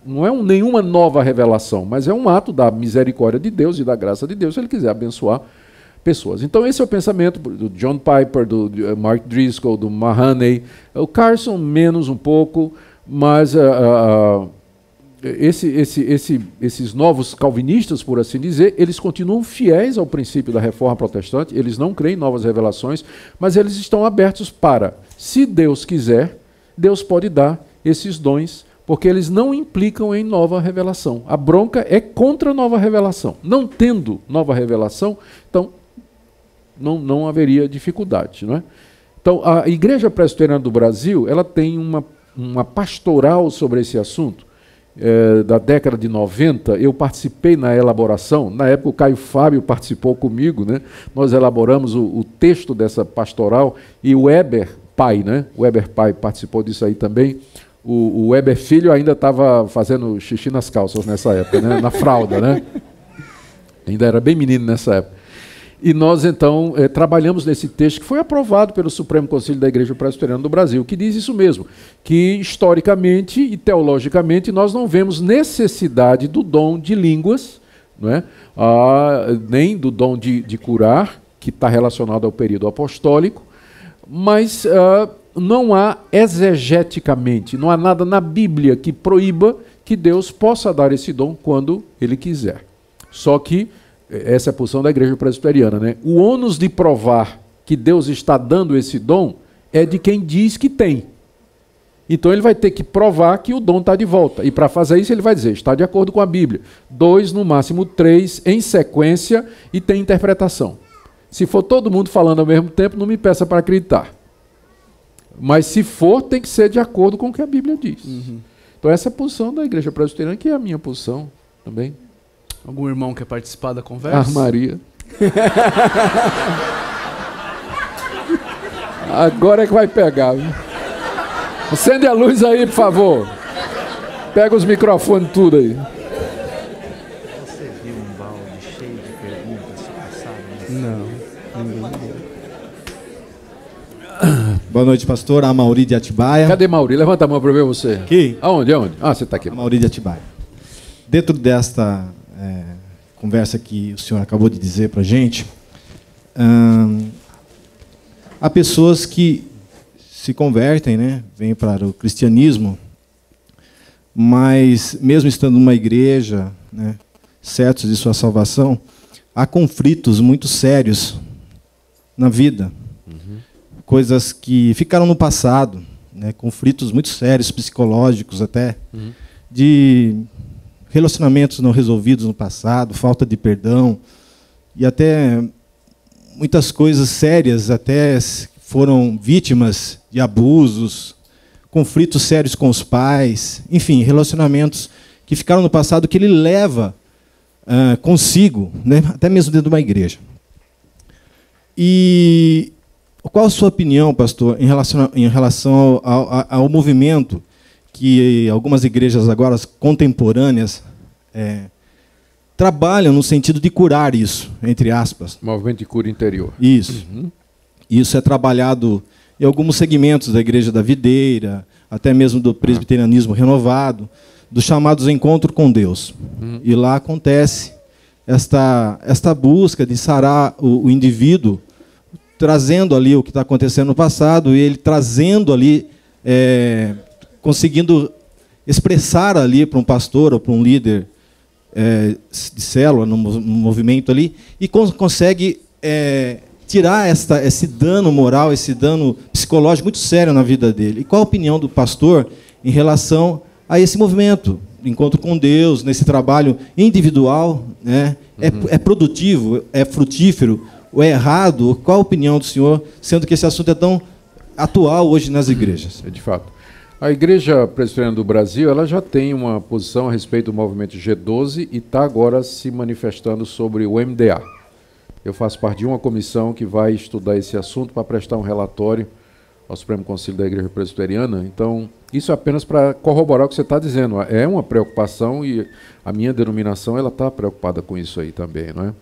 não é nenhuma nova revelação, mas é um ato da misericórdia de Deus e da graça de Deus, se ele quiser abençoar pessoas. Então esse é o pensamento do John Piper, do Mark Driscoll, do Mahaney, o Carson menos um pouco, mas esses novos calvinistas, por assim dizer, eles continuam fiéis ao princípio da Reforma Protestante, eles não creem em novas revelações, mas eles estão abertos para, se Deus quiser, Deus pode dar esses dons, porque eles não implicam em nova revelação. A bronca é contra a nova revelação. Não tendo nova revelação, então não haveria dificuldade, não é? Então, a Igreja Presbiteriana do Brasil, ela tem uma pastoral sobre esse assunto. Da década de 90, eu participei na elaboração. Na época, o Caio Fábio participou comigo, né? Nós elaboramos o texto dessa pastoral, e o Weber Pai, né? O Weber Pai participou disso aí também. O Weber Filho ainda estava fazendo xixi nas calças nessa época, né? Na fralda, né? Ainda era bem menino nessa época. E nós, então, trabalhamos nesse texto que foi aprovado pelo Supremo Conselho da Igreja Presbiteriana do Brasil, que diz isso mesmo, que historicamente e teologicamente nós não vemos necessidade do dom de línguas, não é? Nem do dom de curar, que está relacionado ao período apostólico, mas não há exegeticamente, não há nada na Bíblia que proíba que Deus possa dar esse dom quando Ele quiser. Só que essa é a posição da Igreja Presbiteriana, né? O ônus de provar que Deus está dando esse dom é de quem diz que tem. Então ele vai ter que provar que o dom está de volta. E para fazer isso ele vai dizer, está de acordo com a Bíblia. 2, no máximo 3, em sequência, e tem interpretação. Se for todo mundo falando ao mesmo tempo, não me peça para acreditar. Mas se for, tem que ser de acordo com o que a Bíblia diz. Então essa é a posição da Igreja Presbiteriana, que é a minha posição também. Algum irmão quer participar da conversa? Maria. Agora é que vai pegar. Viu? Acende a luz aí, por favor. Pega os microfones tudo aí. Você viu um balde cheio de perguntas se passarem? Não. Boa noite, pastor. Amauri de Atibaia. Cadê Mauri? Levanta a mão para eu ver você. Aqui. Aonde? Ah, você está aqui. Amauri de Atibaia. Dentro desta conversa que o senhor acabou de dizer para a gente, há pessoas que se convertem, né, vêm para o cristianismo, mas mesmo estando numa igreja, né, certos de sua salvação, há conflitos muito sérios na vida. Coisas que ficaram no passado, né, conflitos muito sérios, psicológicos até, de relacionamentos não resolvidos no passado, falta de perdão, e até muitas coisas sérias, até foram vítimas de abusos, conflitos sérios com os pais, enfim, relacionamentos que ficaram no passado que ele leva consigo, né, até mesmo dentro de uma igreja. E qual a sua opinião, pastor, em relação ao movimento que algumas igrejas agora contemporâneas trabalham no sentido de curar isso, entre aspas? Movimento de cura interior. Isso. Isso é trabalhado em alguns segmentos da Igreja da Videira, até mesmo do presbiterianismo renovado, dos chamados encontros com Deus. E lá acontece esta busca de sarar o indivíduo, trazendo ali o que está acontecendo no passado, e ele trazendo ali, conseguindo expressar ali para um pastor ou para um líder de célula, no movimento ali, e consegue tirar esse dano moral, esse dano psicológico muito sério na vida dele. E qual a opinião do pastor em relação a esse movimento, encontro com Deus, nesse trabalho individual, né? É produtivo, é frutífero, ou é errado? Qual a opinião do senhor, sendo que esse assunto é tão atual hoje nas igrejas? De fato. A Igreja Presbiteriana do Brasil, ela já tem uma posição a respeito do movimento G12 e está agora se manifestando sobre o MDA. Eu faço parte de uma comissão que vai estudar esse assunto para prestar um relatório ao Supremo Conselho da Igreja Presbiteriana. Então, isso é apenas para corroborar o que você está dizendo. É uma preocupação e a minha denominação ela está preocupada com isso aí também, não é?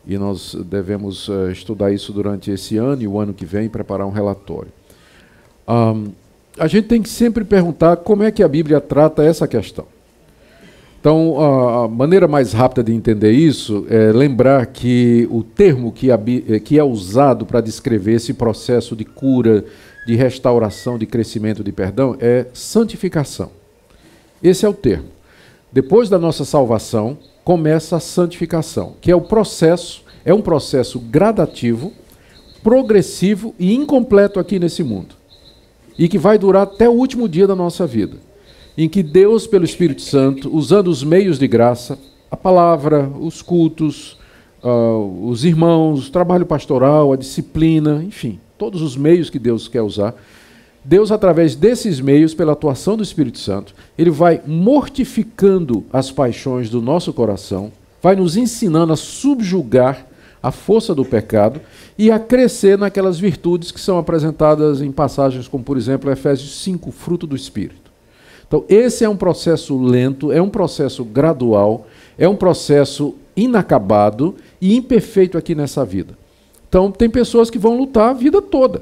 E nós devemos estudar isso durante esse ano e o ano que vem e preparar um relatório. A gente tem que sempre perguntar como é que a Bíblia trata essa questão. Então, a maneira mais rápida de entender isso é lembrar que o termo que é usado para descrever esse processo de cura, de restauração, de crescimento, de perdão, é santificação. Esse é o termo. Depois da nossa salvação, começa a santificação, que é um processo gradativo, progressivo e incompleto aqui nesse mundo. E que vai durar até o último dia da nossa vida, em que Deus, pelo Espírito Santo, usando os meios de graça, a palavra, os cultos, os irmãos, o trabalho pastoral, a disciplina, enfim, todos os meios que Deus quer usar, Deus, através desses meios, pela atuação do Espírito Santo, ele vai mortificando as paixões do nosso coração, vai nos ensinando a subjugar a força do pecado e a crescer naquelas virtudes que são apresentadas em passagens como, por exemplo, Efésios 5, fruto do Espírito. Então, esse é um processo lento, é um processo gradual, é um processo inacabado e imperfeito aqui nessa vida. Então, tem pessoas que vão lutar a vida toda,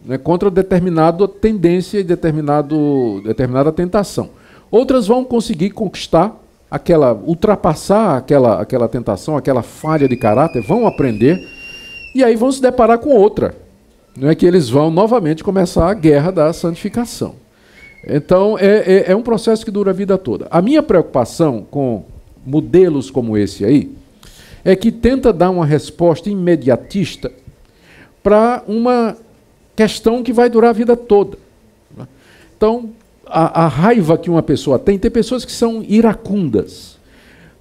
né, contra determinada tendência e determinada tentação. Outras vão conseguir conquistar ultrapassar aquela tentação, aquela falha de caráter, vão aprender e aí vão se deparar com outra. Não é que eles vão novamente começar a guerra da santificação. Então, é um processo que dura a vida toda. A minha preocupação com modelos como esse aí é que tenta dar uma resposta imediatista para uma questão que vai durar a vida toda. Então, a raiva que uma pessoa tem pessoas que são iracundas.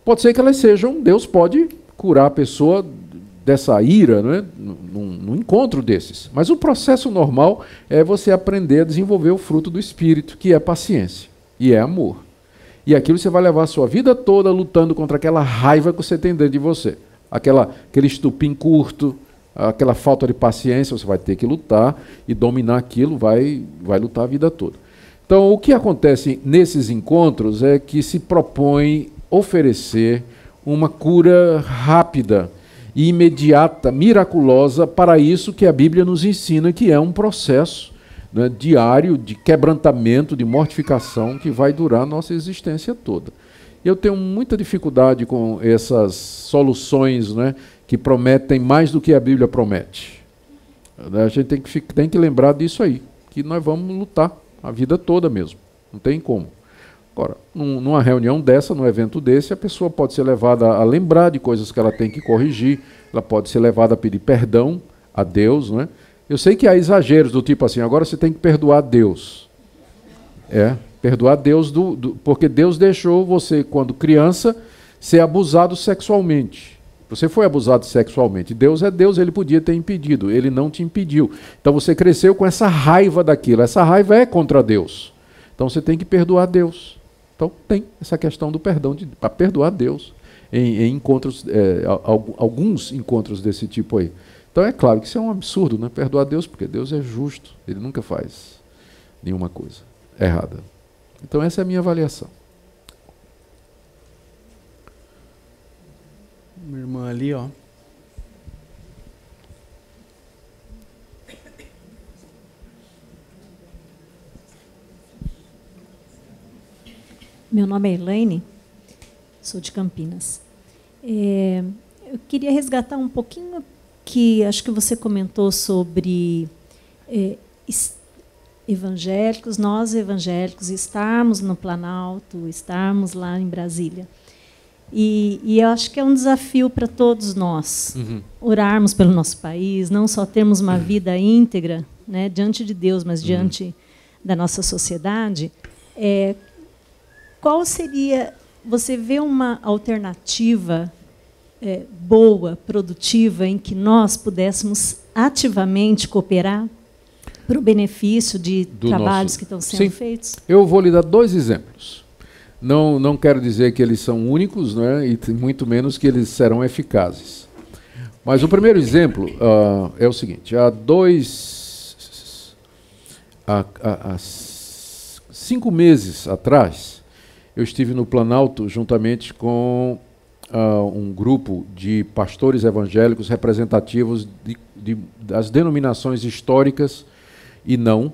Pode ser que elas sejam, Deus pode curar a pessoa dessa ira, né, num encontro desses. Mas o processo normal é você aprender a desenvolver o fruto do Espírito, que é paciência e é amor. E aquilo você vai levar a sua vida toda lutando contra aquela raiva que você tem dentro de você. Aquele estupim curto, aquela falta de paciência, você vai ter que lutar e dominar aquilo, vai lutar a vida toda. Então, o que acontece nesses encontros é que se propõe oferecer uma cura rápida e imediata, miraculosa, para isso que a Bíblia nos ensina, que é um processo, né, diário de quebrantamento, de mortificação, que vai durar a nossa existência toda. Eu tenho muita dificuldade com essas soluções, né, que prometem mais do que a Bíblia promete. A gente tem que lembrar disso aí, que nós vamos lutar a vida toda mesmo, não tem como. Agora, numa reunião dessa, num evento desse, a pessoa pode ser levada a lembrar de coisas que ela tem que corrigir, ela pode ser levada a pedir perdão a Deus, né? Eu sei que há exageros do tipo assim, agora você tem que perdoar Deus. Perdoar Deus, porque Deus deixou você, quando criança, ser abusado sexualmente. Você foi abusado sexualmente. Deus é Deus, ele podia ter impedido, ele não te impediu. Então você cresceu com essa raiva daquilo, essa raiva é contra Deus. Então você tem que perdoar Deus. Então tem essa questão do perdão, para perdoar Deus, em encontros, alguns encontros desse tipo aí. Então é claro que isso é um absurdo, né? Perdoar Deus, porque Deus é justo, ele nunca faz nenhuma coisa errada. Então essa é a minha avaliação. Minha irmã ali, ó. Meu nome é Elaine, sou de Campinas. Eu queria resgatar um pouquinho que acho que você comentou sobre evangélicos, nós evangélicos, estarmos no Planalto, estarmos lá em Brasília. E eu acho que é um desafio para todos nós, orarmos pelo nosso país, não só termos uma vida íntegra, né, diante de Deus, mas diante da nossa sociedade. Qual seria, você vê uma alternativa boa, produtiva, em que nós pudéssemos ativamente cooperar para o benefício de trabalhos que estão sendo feitos? Eu vou lhe dar 2 exemplos. Não quero dizer que eles são únicos, né, e muito menos que eles serão eficazes. Mas o primeiro exemplo é o seguinte: há 5 meses atrás, eu estive no Planalto juntamente com um grupo de pastores evangélicos representativos das denominações históricas e não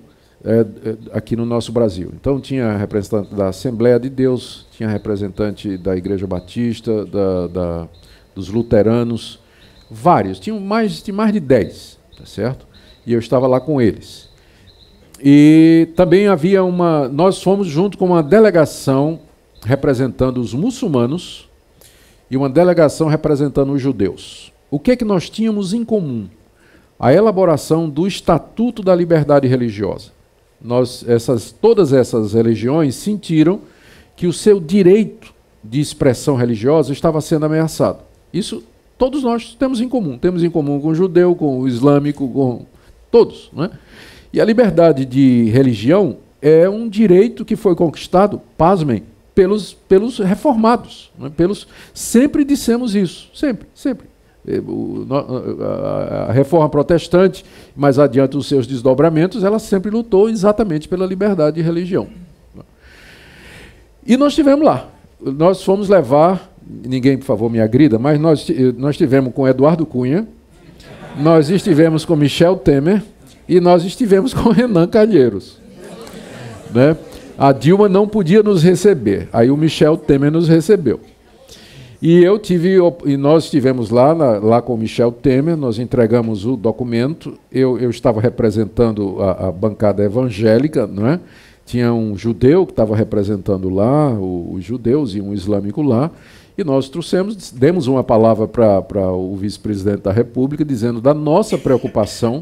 aqui no nosso Brasil. Então tinha representante da Assembleia de Deus, tinha representante da Igreja Batista, dos luteranos, vários, tinha mais de 10, tá certo? E eu estava lá com eles. E também havia nós fomos junto com uma delegação representando os muçulmanos e uma delegação representando os judeus. O que nós tínhamos em comum? A elaboração do Estatuto da Liberdade Religiosa. Todas essas religiões sentiram que o seu direito de expressão religiosa estava sendo ameaçado. Isso todos nós temos em comum. Temos em comum com o judeu, com o islâmico, com todos, não é? E a liberdade de religião é um direito que foi conquistado, pasmem, pelos reformados. Não é? Sempre dissemos isso, sempre. A reforma protestante, mais adiante os seus desdobramentos, ela sempre lutou exatamente pela liberdade de religião. E nós estivemos lá. Nós fomos levar, ninguém, por favor, me agrida, mas nós estivemos com Eduardo Cunha, nós estivemos com Michel Temer e nós estivemos com Renan Calheiros. Né? A Dilma não podia nos receber, aí o Michel Temer nos recebeu. E nós estivemos lá com o Michel Temer, nós entregamos o documento, eu estava representando a bancada evangélica, não é? Tinha um judeu que estava representando lá, os judeus, e um islâmico lá, e nós demos uma palavra para o vice-presidente da República, dizendo da nossa preocupação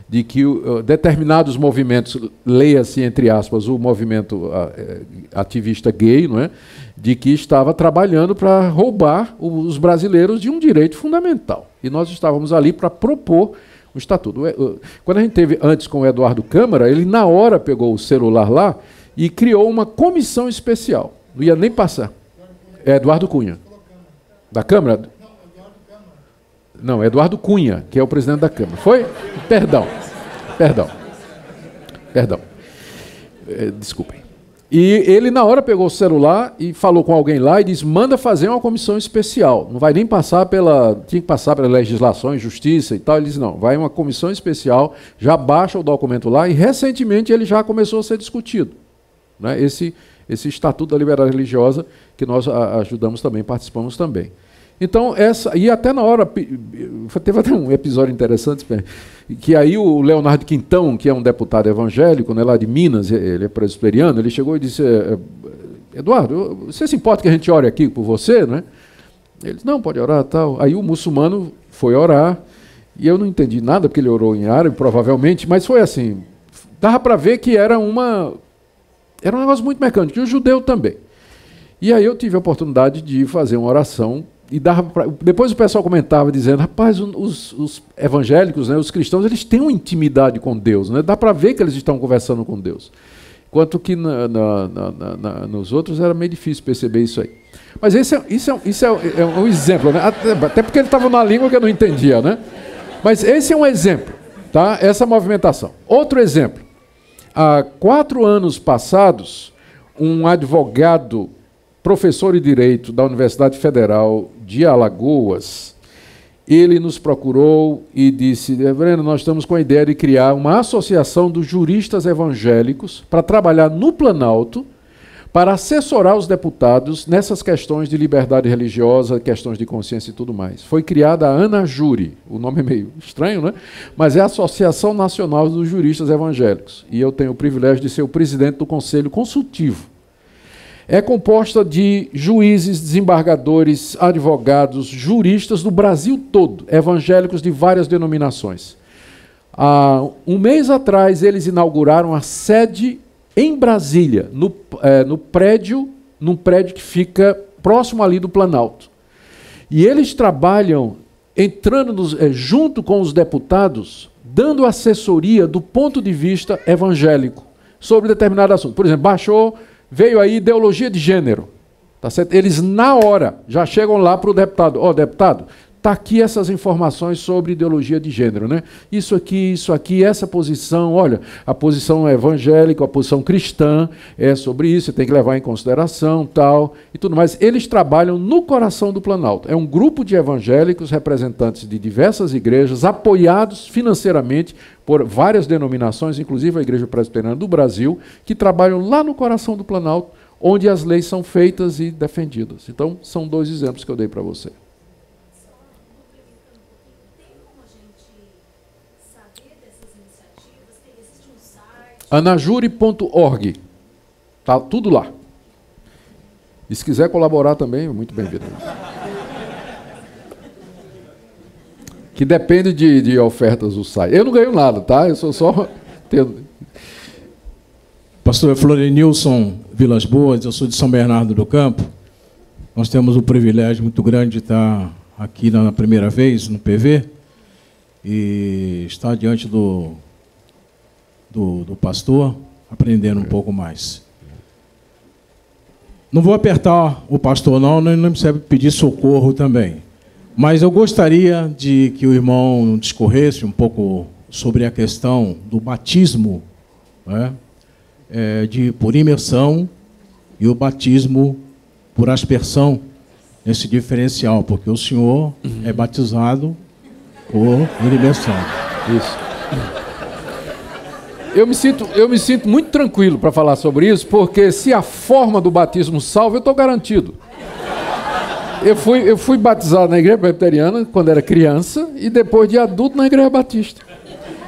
de que determinados movimentos, leia-se entre aspas o movimento ativista gay, não é? De que estava trabalhando para roubar os brasileiros de um direito fundamental. E nós estávamos ali para propor o estatuto. Quando a gente teve antes com o Eduardo Câmara, ele na hora pegou o celular lá e criou uma comissão especial. Não ia nem passar. É Eduardo Cunha. Da Câmara? Não, Eduardo Cunha, que é o presidente da Câmara. Foi? Perdão. Desculpem. E ele, na hora, pegou o celular e falou com alguém lá e disse, manda fazer uma comissão especial. Não vai nem passar pela... Tinha que passar pela legislação, justiça e tal. Ele disse, não, vai uma comissão especial, já baixa o documento lá e, recentemente, ele já começou a ser discutido. Né? Esse Estatuto da Liberdade Religiosa, que nós ajudamos também, participamos também. Então, e até na hora, teve até um episódio interessante, que aí o Leonardo Quintão, que é um deputado evangélico, né, lá de Minas, ele é presbiteriano, ele chegou e disse, Eduardo, você se importa que a gente ore aqui por você? Né? Ele disse, não, pode orar, tal. Aí o muçulmano foi orar, e eu não entendi nada, porque ele orou em árabe, provavelmente, mas foi assim, dava para ver que era um negócio muito mecânico, e o judeu também. E aí eu tive a oportunidade de fazer uma oração. E depois o pessoal comentava dizendo, rapaz, os evangélicos, né, os cristãos, eles têm uma intimidade com Deus, né? Dá para ver que eles estão conversando com Deus. Enquanto que nos outros era meio difícil perceber isso aí. Mas isso é um exemplo, né? Até porque ele estava na língua que eu não entendia, né? Mas esse é um exemplo, tá? Essa movimentação. Outro exemplo. Há 4 anos passados, um advogado, professor de Direito da Universidade Federal de Alagoas, ele nos procurou e disse, Breno, nós estamos com a ideia de criar uma associação dos juristas evangélicos para trabalhar no Planalto, para assessorar os deputados nessas questões de liberdade religiosa, questões de consciência e tudo mais. Foi criada a ANAJURE, o nome é meio estranho, né? Mas é a Associação Nacional dos Juristas Evangélicos, e eu tenho o privilégio de ser o presidente do Conselho Consultivo. É composta de juízes, desembargadores, advogados, juristas do Brasil todo, evangélicos de várias denominações. Há um mês atrás, eles inauguraram a sede em Brasília, num prédio que fica próximo ali do Planalto. E eles trabalham entrando junto com os deputados, dando assessoria do ponto de vista evangélico sobre determinado assunto. Por exemplo, veio aí ideologia de gênero. Tá certo? Eles, na hora, já chegam lá para o deputado. Deputado, está aqui essas informações sobre ideologia de gênero. Né? Isso aqui, essa posição, olha, a posição evangélica, a posição cristã é sobre isso, você tem que levar em consideração, tal, e tudo mais. Eles trabalham no coração do Planalto. É um grupo de evangélicos, representantes de diversas igrejas, apoiados financeiramente por várias denominações, inclusive a Igreja Presbiteriana do Brasil, que trabalham lá no coração do Planalto, onde as leis são feitas e defendidas. Então, são 2 exemplos que eu dei para você. Anajure.org. Está tudo lá. E se quiser colaborar também, muito bem-vindo. Que depende de ofertas do site. Eu não ganho nada, tá? Eu sou só... Pastor Florenilson Vilas Boas, eu sou de São Bernardo do Campo. Nós temos o privilégio muito grande de estar aqui na primeira vez no PV e estar diante do pastor, aprendendo um pouco mais. Não vou apertar o pastor, não precisa pedir socorro também. Mas eu gostaria de que o irmão discorresse um pouco sobre a questão do batismo, né, por imersão e o batismo por aspersão, esse diferencial, porque o senhor é batizado por imersão. Isso. Eu me sinto muito tranquilo para falar sobre isso, porque se a forma do batismo salva, eu estou garantido. Eu fui batizado na Igreja Presbiteriana quando era criança e depois de adulto na Igreja Batista.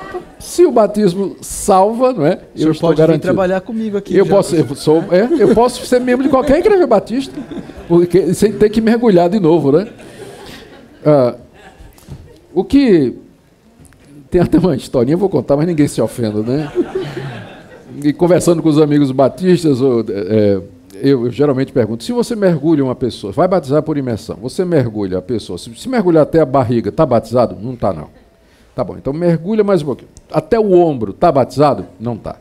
Então, se o batismo salva, não é? Eu estou garantido. Vir trabalhar comigo aqui. Eu posso ser membro de qualquer Igreja Batista, porque sem ter que mergulhar de novo, né? O que tem até uma historinha, eu vou contar, mas ninguém se ofenda, né? E conversando com os amigos batistas, eu geralmente pergunto, se você mergulha uma pessoa, vai batizar por imersão, você mergulha a pessoa, se mergulhar até a barriga, está batizado? Não está não. Tá bom, então mergulha mais um pouquinho. Até o ombro, está batizado? Não está.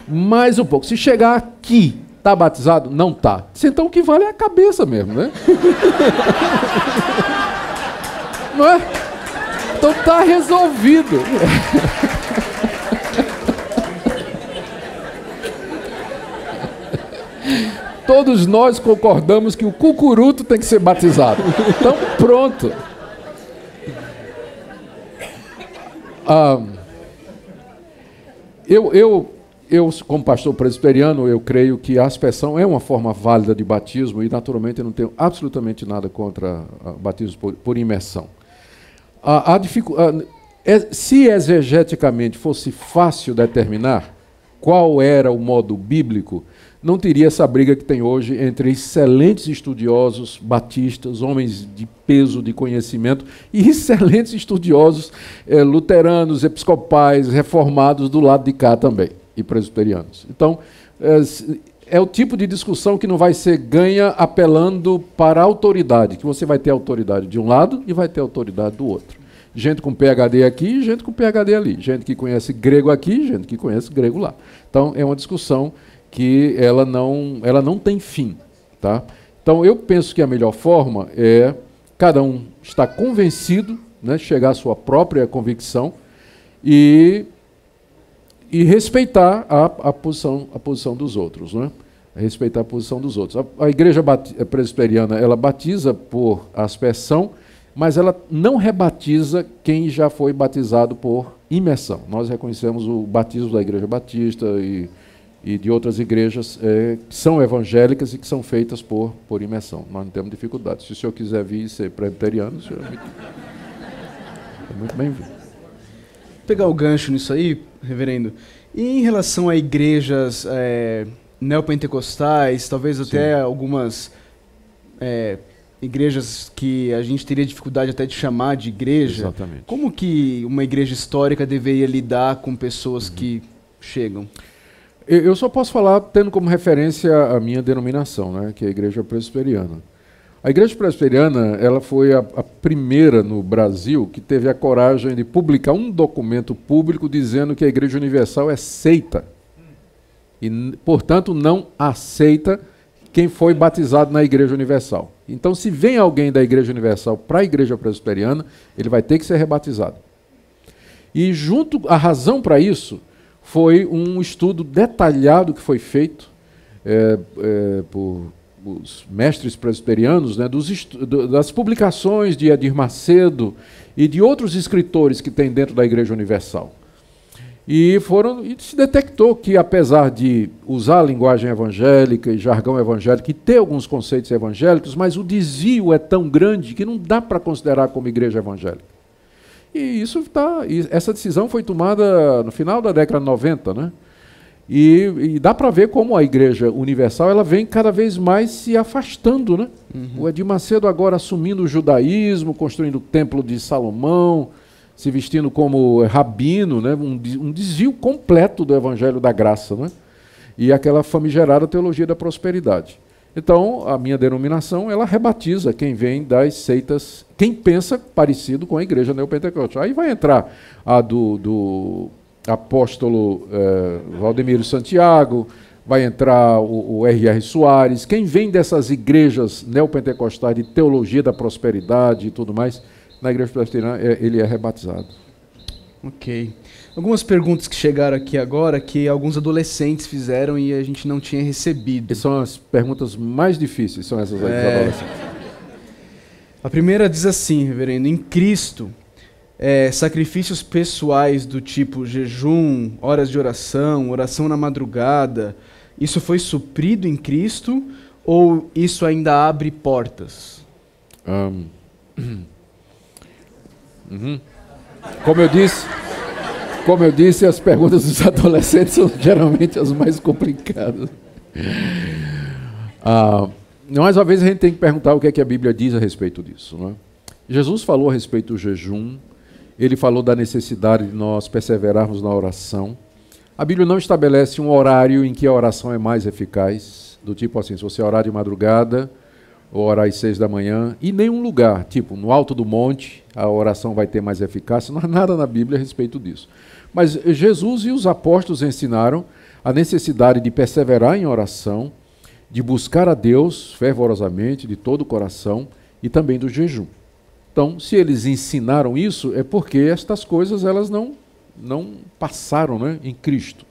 Mais um pouco. Se chegar aqui, está batizado? Não está. Então o que vale é a cabeça mesmo, né? Não é? Então está resolvido. Todos nós concordamos que o cucuruto tem que ser batizado. Então, pronto. Eu, como pastor presbiteriano, eu creio que a aspersão é uma forma válida de batismo e, naturalmente, eu não tenho absolutamente nada contra batismo por imersão. Se exegeticamente fosse fácil determinar qual era o modo bíblico, não teria essa briga que tem hoje entre excelentes estudiosos batistas, homens de peso, de conhecimento, e excelentes estudiosos luteranos, episcopais, reformados do lado de cá também, e presbiterianos. Então, é o tipo de discussão que não vai ser ganha apelando para a autoridade, que você vai ter autoridade de um lado e vai ter autoridade do outro. Gente com PhD aqui e gente com PhD ali. Gente que conhece grego aqui e gente que conhece grego lá. Então, é uma discussão que ela não tem fim. Tá? Então, eu penso que a melhor forma é cada um estar convencido, né, chegar à sua própria convicção e respeitar a posição dos outros. Né? Respeitar a posição dos outros. A igreja presbiteriana, ela batiza por aspersão, mas ela não rebatiza quem já foi batizado por imersão. Nós reconhecemos o batismo da Igreja Batista e de outras igrejas que são evangélicas e que são feitas por imersão. Nós não temos dificuldade. Se o senhor quiser vir ser presbiteriano, o senhor é muito bem-vindo. Vou pegar o gancho nisso aí, reverendo. E em relação a igrejas neopentecostais, talvez até algumas igrejas que a gente teria dificuldade até de chamar de igreja, exatamente. Como que uma igreja histórica deveria lidar com pessoas que chegam? Eu só posso falar tendo como referência a minha denominação, né, que é a Igreja Presbiteriana. A Igreja Presbiteriana, ela foi a primeira no Brasil que teve a coragem de publicar um documento público dizendo que a Igreja Universal é seita e, portanto, não aceita quem foi batizado na Igreja Universal. Então, se vem alguém da Igreja Universal para a Igreja Presbiteriana, ele vai ter que ser rebatizado. E a razão para isso foi um estudo detalhado que foi feito por os mestres presbiterianos, né, das publicações de Edir Macedo e de outros escritores que tem dentro da Igreja Universal. E se detectou que, apesar de usar a linguagem evangélica e jargão evangélico e ter alguns conceitos evangélicos, mas o desvio é tão grande que não dá para considerar como igreja evangélica. E essa decisão foi tomada no final da década de 90, né? E dá para ver como a Igreja Universal ela vem cada vez mais se afastando, né? O Edir Macedo agora assumindo o judaísmo, construindo o Templo de Salomão, se vestindo como rabino, né? Um desvio completo do Evangelho da Graça, né? E aquela famigerada teologia da prosperidade. Então, a minha denominação, ela rebatiza quem vem das seitas, quem pensa parecido com a igreja neopentecostal. Aí vai entrar a do apóstolo Valdemiro Santiago, vai entrar o R.R. Soares, quem vem dessas igrejas neopentecostais de teologia da prosperidade e tudo mais, na igreja presbiteriana, ele é rebatizado. Ok. Algumas perguntas que chegaram aqui agora que alguns adolescentes fizeram e a gente não tinha recebido. E são as perguntas mais difíceis, são essas aí dos adolescentes. A primeira diz assim, reverendo, em Cristo, sacrifícios pessoais do tipo jejum, horas de oração, oração na madrugada, isso foi suprido em Cristo ou isso ainda abre portas? Como eu disse, as perguntas dos adolescentes são geralmente as mais complicadas. Mais uma vez a gente tem que perguntar o que é que a Bíblia diz a respeito disso. Não é? Jesus falou a respeito do jejum, ele falou da necessidade de nós perseverarmos na oração. A Bíblia não estabelece um horário em que a oração é mais eficaz, do tipo assim, se você orar de madrugada ou orar às 6 da manhã, e nenhum lugar, tipo no alto do monte, a oração vai ter mais eficácia. Não há nada na Bíblia a respeito disso. Mas Jesus e os apóstolos ensinaram a necessidade de perseverar em oração, de buscar a Deus fervorosamente, de todo o coração, e também do jejum. Então, se eles ensinaram isso, é porque estas coisas elas não passaram, né, em Cristo.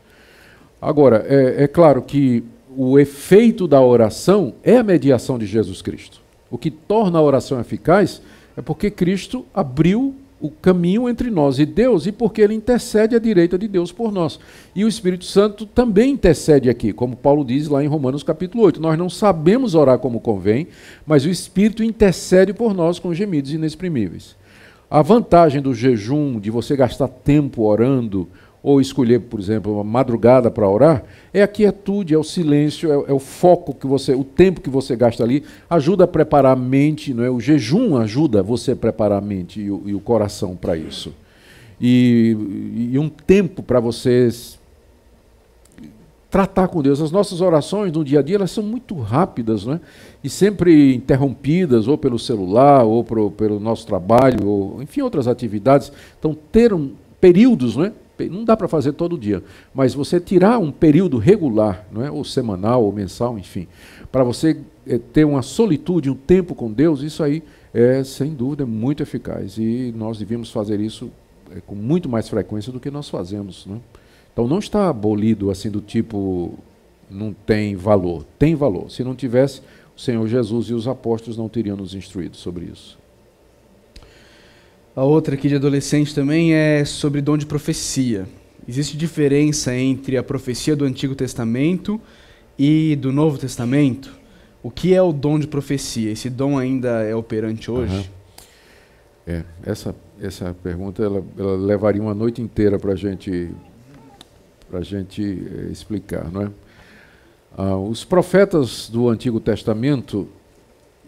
Agora, é claro que o efeito da oração é a mediação de Jesus Cristo. O que torna a oração eficaz é porque Cristo abriu o caminho entre nós e Deus, e porque ele intercede à direita de Deus por nós. E o Espírito Santo também intercede aqui, como Paulo diz lá em Romanos capítulo 8. Nós não sabemos orar como convém, mas o Espírito intercede por nós com gemidos inexprimíveis. A vantagem do jejum, de você gastar tempo orando, ou escolher, por exemplo, uma madrugada para orar, é a quietude, é o silêncio, é o foco que você, o tempo que você gasta ali, ajuda a preparar a mente, não é? O jejum ajuda você a preparar a mente e o coração para isso. E um tempo para vocês tratar com Deus. As nossas orações no dia a dia, elas são muito rápidas, não é? E sempre interrompidas, ou pelo celular, ou pelo nosso trabalho, ou enfim, outras atividades. Então, ter períodos, não é? Não dá para fazer todo dia, mas você tirar um período regular, não é? Ou semanal, ou mensal, enfim, para você ter uma solitude, um tempo com Deus, isso aí é, sem dúvida, muito eficaz. E nós devíamos fazer isso com muito mais frequência do que nós fazemos, não é? Então não está abolido assim do tipo, não tem valor. Tem valor. Se não tivesse, o Senhor Jesus e os apóstolos não teriam nos instruído sobre isso. A outra aqui de adolescente também é sobre dom de profecia. Existe diferença entre a profecia do Antigo Testamento e do Novo Testamento? O que é o dom de profecia? Esse dom ainda é operante hoje? Uhum. Essa pergunta ela levaria uma noite inteira para a gente explicar, não é? Os profetas do Antigo Testamento,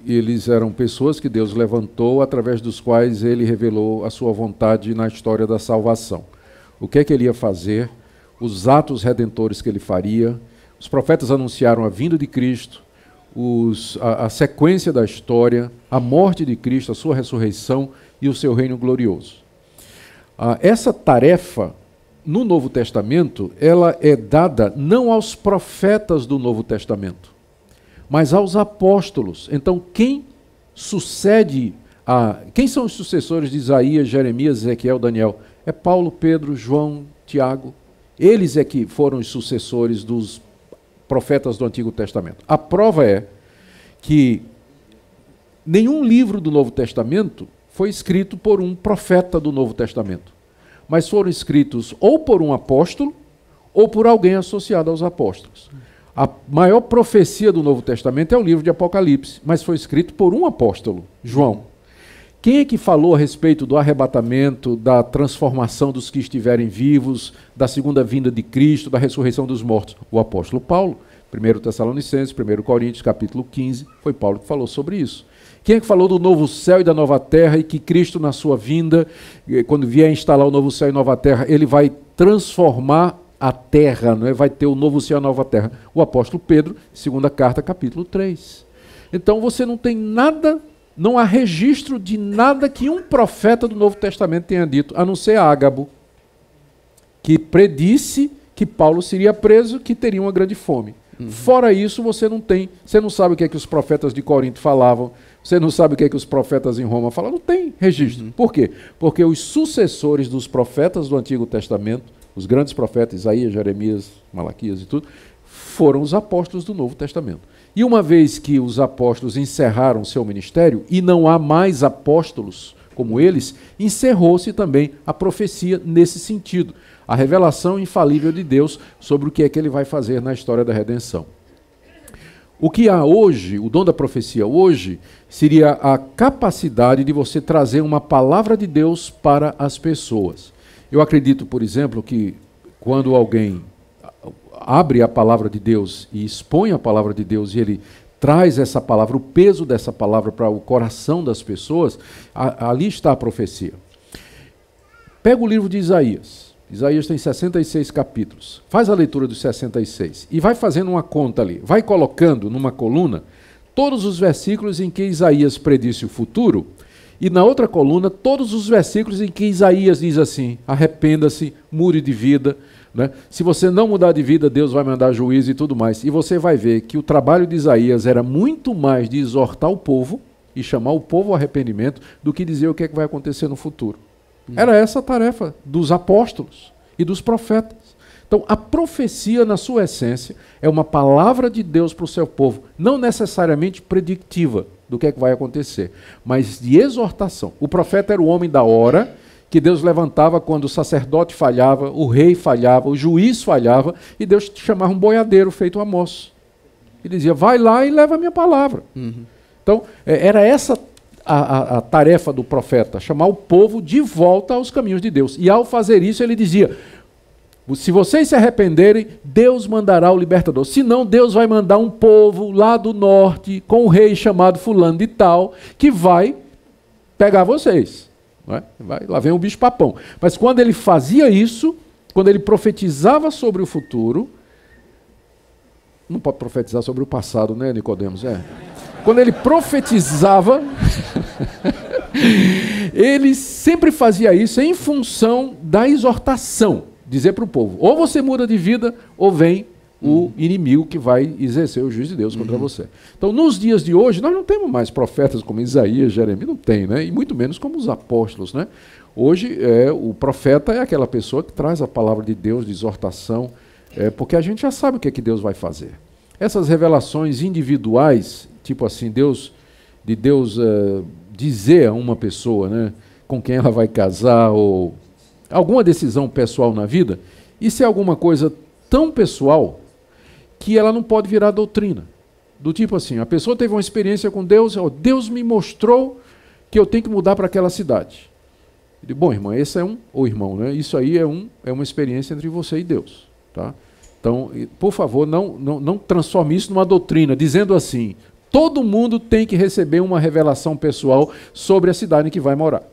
eles eram pessoas que Deus levantou, através dos quais ele revelou a sua vontade na história da salvação. O que é que ele ia fazer, os atos redentores que ele faria. Os profetas anunciaram a vinda de Cristo, a sequência da história, a morte de Cristo, a sua ressurreição e o seu reino glorioso. Essa tarefa, no Novo Testamento, ela é dada não aos profetas do Novo Testamento, mas aos apóstolos. Então, quem são os sucessores de Isaías, Jeremias, Ezequiel, Daniel? É Paulo, Pedro, João, Tiago. Eles é que foram os sucessores dos profetas do Antigo Testamento. A prova é que nenhum livro do Novo Testamento foi escrito por um profeta do Novo Testamento, mas foram escritos ou por um apóstolo ou por alguém associado aos apóstolos. A maior profecia do Novo Testamento é o livro de Apocalipse, mas foi escrito por um apóstolo, João. Quem é que falou a respeito do arrebatamento, da transformação dos que estiverem vivos, da segunda vinda de Cristo, da ressurreição dos mortos? O apóstolo Paulo. 1 Tessalonicenses, 1 Coríntios, capítulo 15, foi Paulo que falou sobre isso. Quem é que falou do novo céu e da nova terra, e que Cristo, na sua vinda, quando vier instalar o novo céu e nova terra, ele vai transformar a terra, não é? Vai ter o novo céu e a nova terra. O apóstolo Pedro, segunda carta, capítulo 3. Então você não tem nada, não há registro de nada que um profeta do Novo Testamento tenha dito, a não ser Ágabo, que predisse que Paulo seria preso, que teria uma grande fome. Fora isso, você não sabe o que é que os profetas de Corinto falavam, você não sabe o que é que os profetas em Roma falavam, não tem registro. Por quê? Porque os sucessores dos profetas do Antigo Testamento, os grandes profetas, Isaías, Jeremias, Malaquias e tudo, foram os apóstolos do Novo Testamento. E uma vez que os apóstolos encerraram seu ministério, e não há mais apóstolos como eles, encerrou-se também a profecia nesse sentido. A revelação infalível de Deus sobre o que é que ele vai fazer na história da redenção. O que há hoje, o dom da profecia hoje, seria a capacidade de você trazer uma palavra de Deus para as pessoas. Eu acredito, por exemplo, que quando alguém abre a palavra de Deus e expõe a palavra de Deus e ele traz essa palavra, o peso dessa palavra para o coração das pessoas, ali está a profecia. Pega o livro de Isaías. Isaías tem 66 capítulos. Faz a leitura dos 66 e vai fazendo uma conta ali. Vai colocando numa coluna todos os versículos em que Isaías predisse o futuro e na outra coluna todos os versículos em que Isaías diz assim: arrependa-se, mude de vida, né? Se você não mudar de vida, Deus vai mandar juízo e tudo mais. E você vai ver que o trabalho de Isaías era muito mais de exortar o povo e chamar o povo ao arrependimento do que dizer o que é que vai acontecer no futuro. Era essa a tarefa dos apóstolos e dos profetas. Então, a profecia, na sua essência, é uma palavra de Deus para o seu povo, não necessariamente predictiva do que é que vai acontecer, mas de exortação. O profeta era o homem da hora que Deus levantava quando o sacerdote falhava, o rei falhava, o juiz falhava, e Deus chamava um boiadeiro feito Amós. E dizia: vai lá e leva a minha palavra. Então, era essa a tarefa do profeta, chamar o povo de volta aos caminhos de Deus. E ao fazer isso, ele dizia: se vocês se arrependerem, Deus mandará o libertador. Senão, Deus vai mandar um povo lá do norte, com um rei chamado fulano de tal, que vai pegar vocês. Não é? Lá vem o bicho papão. Mas quando ele fazia isso, quando ele profetizava sobre o futuro, não pode profetizar sobre o passado, né, Nicodemos? Quando ele profetizava, ele sempre fazia isso em função da exortação. Dizer para o povo: ou você muda de vida, ou vem o inimigo que vai exercer o juízo de Deus contra você. Então, nos dias de hoje, nós não temos mais profetas como Isaías, Jeremias, não tem, né? E muito menos como os apóstolos, né? Hoje, o profeta é aquela pessoa que traz a palavra de Deus, de exortação, porque a gente já sabe o que é que Deus vai fazer. Essas revelações individuais, tipo assim, Deus dizer a uma pessoa, né, com quem ela vai casar, ou alguma decisão pessoal na vida, isso é alguma coisa tão pessoal que ela não pode virar doutrina. Do tipo assim, a pessoa teve uma experiência com Deus, Deus me mostrou que eu tenho que mudar para aquela cidade. Eu digo: bom, irmã, esse é ou irmão, né? Isso aí é uma experiência entre você e Deus, tá? Então, por favor, não transforme isso numa doutrina, dizendo assim: todo mundo tem que receber uma revelação pessoal sobre a cidade em que vai morar.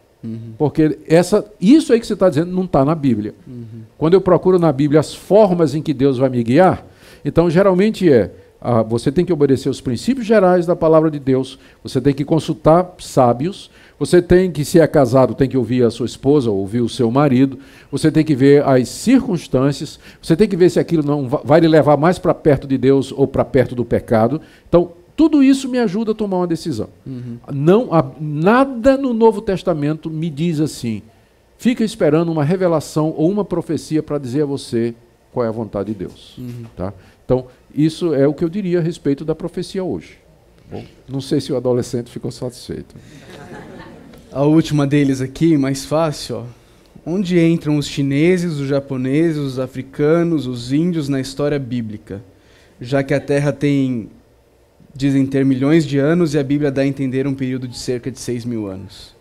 Porque isso aí que você está dizendo não está na Bíblia. Quando eu procuro na Bíblia as formas em que Deus vai me guiar, então geralmente você tem que obedecer os princípios gerais da palavra de Deus, você tem que consultar sábios, você tem que, se é casado, tem que ouvir a sua esposa, ouvir o seu marido, você tem que ver as circunstâncias, você tem que ver se aquilo não vai lhe levar mais para perto de Deus ou para perto do pecado. Então, tudo isso me ajuda a tomar uma decisão. Nada no Novo Testamento me diz assim: fica esperando uma revelação ou uma profecia para dizer a você qual é a vontade de Deus. Tá? Então, isso é o que eu diria a respeito da profecia hoje. Tá bom? Não sei se o adolescente ficou satisfeito. A última deles aqui, mais fácil, ó. Onde entram os chineses, os japoneses, os africanos, os índios na história bíblica? Já que a Terra dizem ter milhões de anos e a Bíblia dá a entender um período de cerca de 6.000 anos.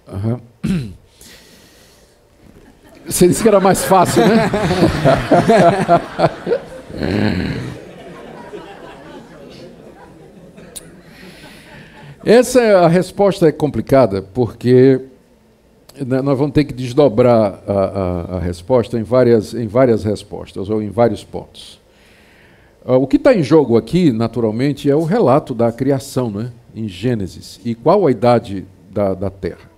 Você disse que era mais fácil, né? A resposta é complicada, porque nós vamos ter que desdobrar a resposta em várias respostas, ou em vários pontos. O que está em jogo aqui, naturalmente, é o relato da criação, né, em Gênesis. E qual a idade da Terra?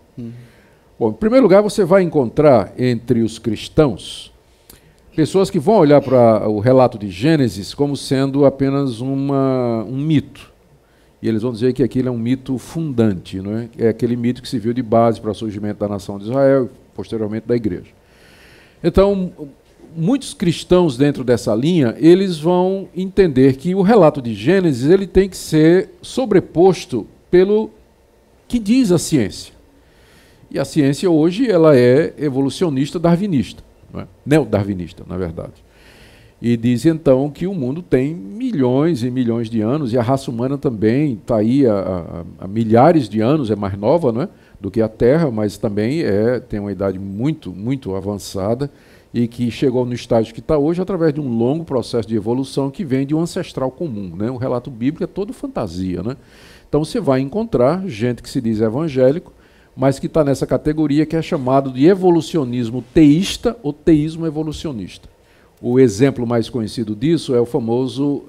Bom, em primeiro lugar, você vai encontrar entre os cristãos pessoas que vão olhar para o relato de Gênesis como sendo apenas um mito. E eles vão dizer que aquilo é um mito fundante, não é? É aquele mito que se viu de base para o surgimento da nação de Israel e, posteriormente, da igreja. Então, muitos cristãos dentro dessa linha, eles vão entender que o relato de Gênesis ele tem que ser sobreposto pelo que diz a ciência. E a ciência hoje ela é evolucionista darwinista, não é? Neo-darwinista, na verdade. E diz então que o mundo tem milhões e milhões de anos, e a raça humana também está aí há milhares de anos, é mais nova, não é, do que a Terra, mas também tem uma idade muito, muito avançada, e que chegou no estágio que está hoje através de um longo processo de evolução que vem de um ancestral comum, né? O relato bíblico é todo fantasia, né? Então você vai encontrar gente que se diz evangélico, mas que está nessa categoria que é chamado de evolucionismo teísta ou teísmo evolucionista. O exemplo mais conhecido disso é o famoso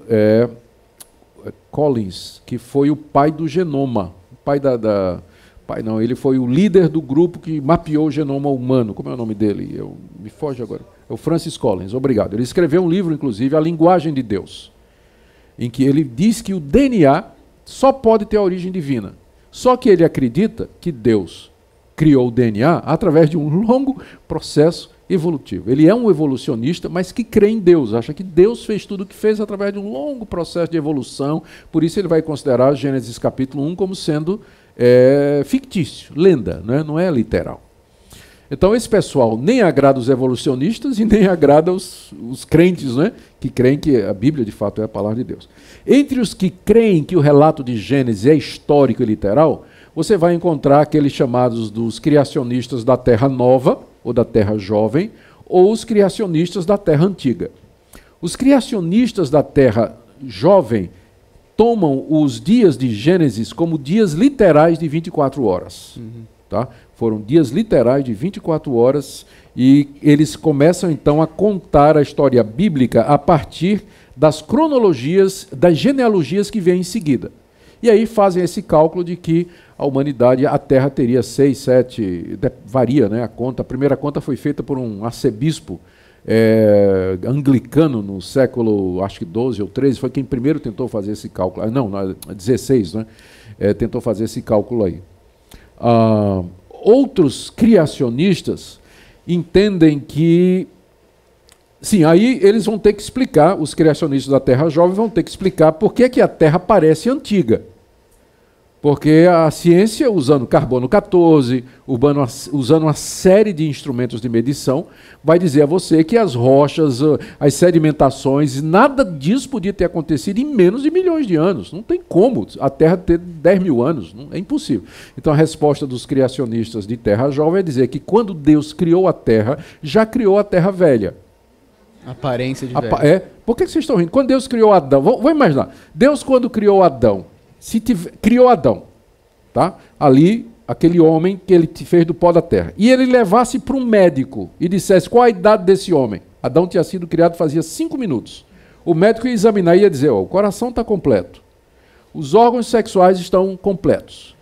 Collins, que foi o pai do genoma. Ele foi o líder do grupo que mapeou o genoma humano. Como é o nome dele? Me foge agora. É o Francis Collins, obrigado. Ele escreveu um livro, inclusive, A Linguagem de Deus, em que ele diz que o DNA só pode ter origem divina. Só que ele acredita que Deus criou o DNA através de um longo processo evolutivo. Ele é um evolucionista, mas que crê em Deus, acha que Deus fez tudo o que fez através de um longo processo de evolução, por isso ele vai considerar Gênesis capítulo 1 como sendo fictício, lenda, né? Não é literal. Então esse pessoal nem agrada os evolucionistas e nem agrada os crentes, né? Que creem que a Bíblia de fato é a palavra de Deus. Entre os que creem que o relato de Gênesis é histórico e literal, você vai encontrar aqueles chamados dos criacionistas da Terra Nova, ou da Terra Jovem, ou os criacionistas da Terra Antiga. Os criacionistas da Terra Jovem tomam os dias de Gênesis como dias literais de 24 horas. Tá? Foram dias literais de 24 horas e eles começam então a contar a história bíblica a partir das cronologias, das genealogias que vêm em seguida. E aí fazem esse cálculo de que a humanidade, a Terra teria 6, 7, varia, né, a conta. A primeira conta foi feita por um arcebispo anglicano no século, acho que 12 ou 13, foi quem primeiro tentou fazer esse cálculo. Não, 16, né, tentou fazer esse cálculo aí. Outros criacionistas entendem que... Sim, aí eles vão ter que explicar, os criacionistas da Terra Jovem vão ter que explicar por que a Terra parece antiga. Porque a ciência, usando carbono 14, usando uma série de instrumentos de medição, vai dizer a você que as rochas, as sedimentações, nada disso podia ter acontecido em menos de milhões de anos. Não tem como a Terra ter 10 mil anos, é impossível. Então a resposta dos criacionistas de Terra Jovem é dizer que quando Deus criou a Terra, já criou a Terra velha. Aparência de velho. Por que vocês estão rindo? Quando Deus criou Adão, vou imaginar, Deus quando criou Adão, criou Adão, tá? Ali, aquele homem que ele fez do pó da terra, e ele levasse para um médico e dissesse qual a idade desse homem. Adão tinha sido criado fazia 5 minutos. O médico ia examinar e ia dizer, o coração está completo, os órgãos sexuais estão completos,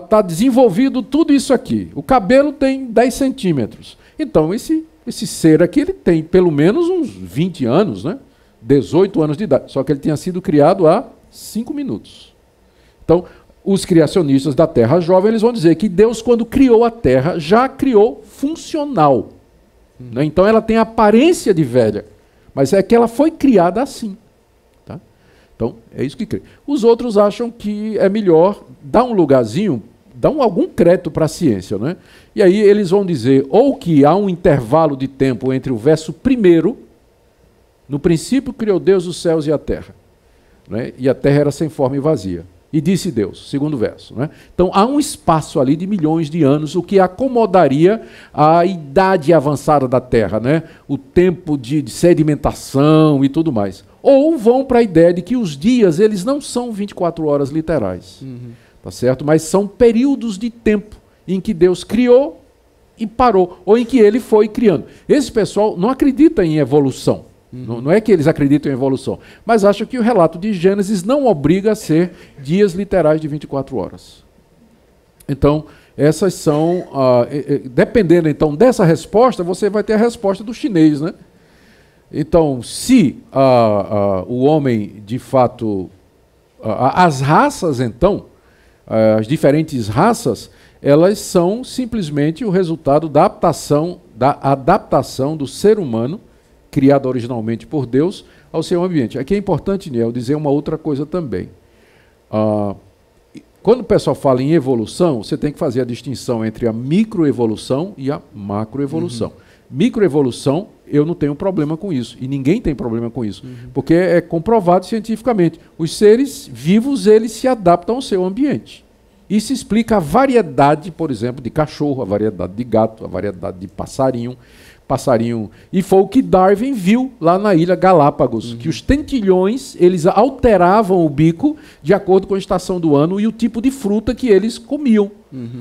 está desenvolvido tudo isso aqui, o cabelo tem 10 centímetros. Então, esse ser aqui, ele tem pelo menos uns 20 anos, né? 18 anos de idade, só que ele tinha sido criado há 5 minutos. Então, os criacionistas da Terra Jovem, eles vão dizer que Deus, quando criou a Terra, já criou funcional. Né? Então, ela tem a aparência de velha, mas é que ela foi criada assim. Tá? Então, é isso que crê. Os outros acham que é melhor dar um lugarzinho, dar algum crédito para a ciência. Né? E aí eles vão dizer ou que há um intervalo de tempo entre o verso primeiro, no princípio criou Deus os céus e a terra, né? E a terra era sem forma e vazia. E disse Deus, segundo verso. Né? Então há um espaço ali de milhões de anos, o que acomodaria a idade avançada da Terra, né? O tempo de sedimentação e tudo mais. Ou vão para a ideia de que os dias eles não são 24 horas literais, tá certo? Mas são períodos de tempo em que Deus criou e parou, ou em que ele foi criando. Esse pessoal não acredita em evolução. Não é que eles acreditam em evolução, mas acham que o relato de Gênesis não obriga a ser dias literais de 24 horas. Então, essas são... dependendo, então, dessa resposta, você vai ter a resposta do chinês, né? Então, se o homem, de fato... as raças, então, as diferentes raças, elas são simplesmente o resultado da adaptação do ser humano, criado originalmente por Deus, ao seu ambiente. Aqui é importante, Niel, dizer uma outra coisa também. Quando o pessoal fala em evolução, você tem que fazer a distinção entre a microevolução e a macroevolução. Microevolução, eu não tenho problema com isso, e ninguém tem problema com isso, porque é comprovado cientificamente. Os seres vivos, eles se adaptam ao seu ambiente. Isso explica a variedade, por exemplo, de cachorro, a variedade de gato, a variedade de passarinho. E foi o que Darwin viu lá na ilha Galápagos, que os tentilhões, eles alteravam o bico de acordo com a estação do ano e o tipo de fruta que eles comiam.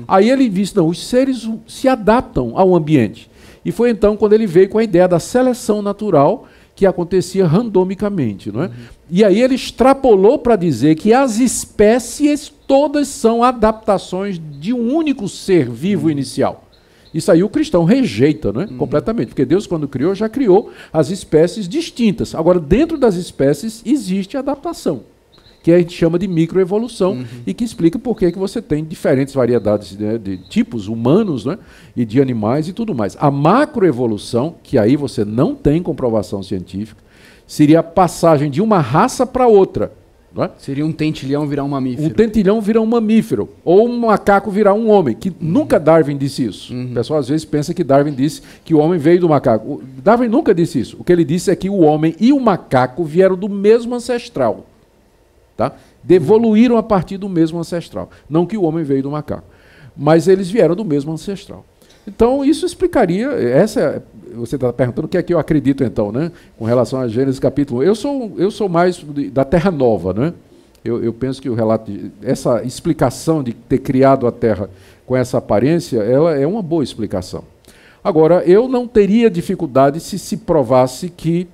Aí ele disse, não, os seres se adaptam ao ambiente. E foi então quando ele veio com a ideia da seleção natural, que acontecia randomicamente, não é? E aí ele extrapolou para dizer que as espécies todas são adaptações de um único ser vivo inicial. Isso aí o cristão rejeita, né? Completamente, porque Deus, quando criou, já criou as espécies distintas. Agora, dentro das espécies existe adaptação, que a gente chama de microevolução, e que explica por que você tem diferentes variedades, né, de tipos humanos, né, e de animais e tudo mais. A macroevolução, que aí você não tem comprovação científica, seria a passagem de uma raça para outra. Não é? Seria um tentilhão virar um mamífero. Um tentilhão virar um mamífero, ou um macaco virar um homem, que nunca Darwin disse isso. O pessoal às vezes pensa que Darwin disse que o homem veio do macaco. Darwin nunca disse isso. O que ele disse é que o homem e o macaco vieram do mesmo ancestral. Tá? Evoluíram a partir do mesmo ancestral. Não que o homem veio do macaco, mas eles vieram do mesmo ancestral. Então isso explicaria, você está perguntando o que é que eu acredito então, né? Com relação a Gênesis capítulo 1. Eu sou mais da Terra Nova, né? Eu penso que o relato, essa explicação de ter criado a Terra com essa aparência, ela é uma boa explicação. Agora, eu não teria dificuldade se provasse que,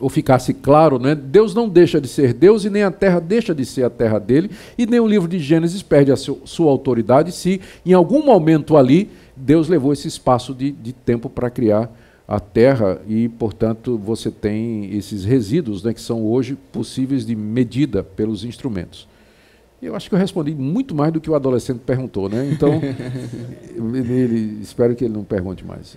ou ficasse claro, né? Deus não deixa de ser Deus e nem a terra deixa de ser a terra dele, e nem o livro de Gênesis perde a sua autoridade se em algum momento ali Deus levou esse espaço de tempo para criar a terra e, portanto, você tem esses resíduos, né, que são hoje possíveis de medida pelos instrumentos. Eu acho que eu respondi muito mais do que o adolescente perguntou, né? Então, espero que ele não pergunte mais.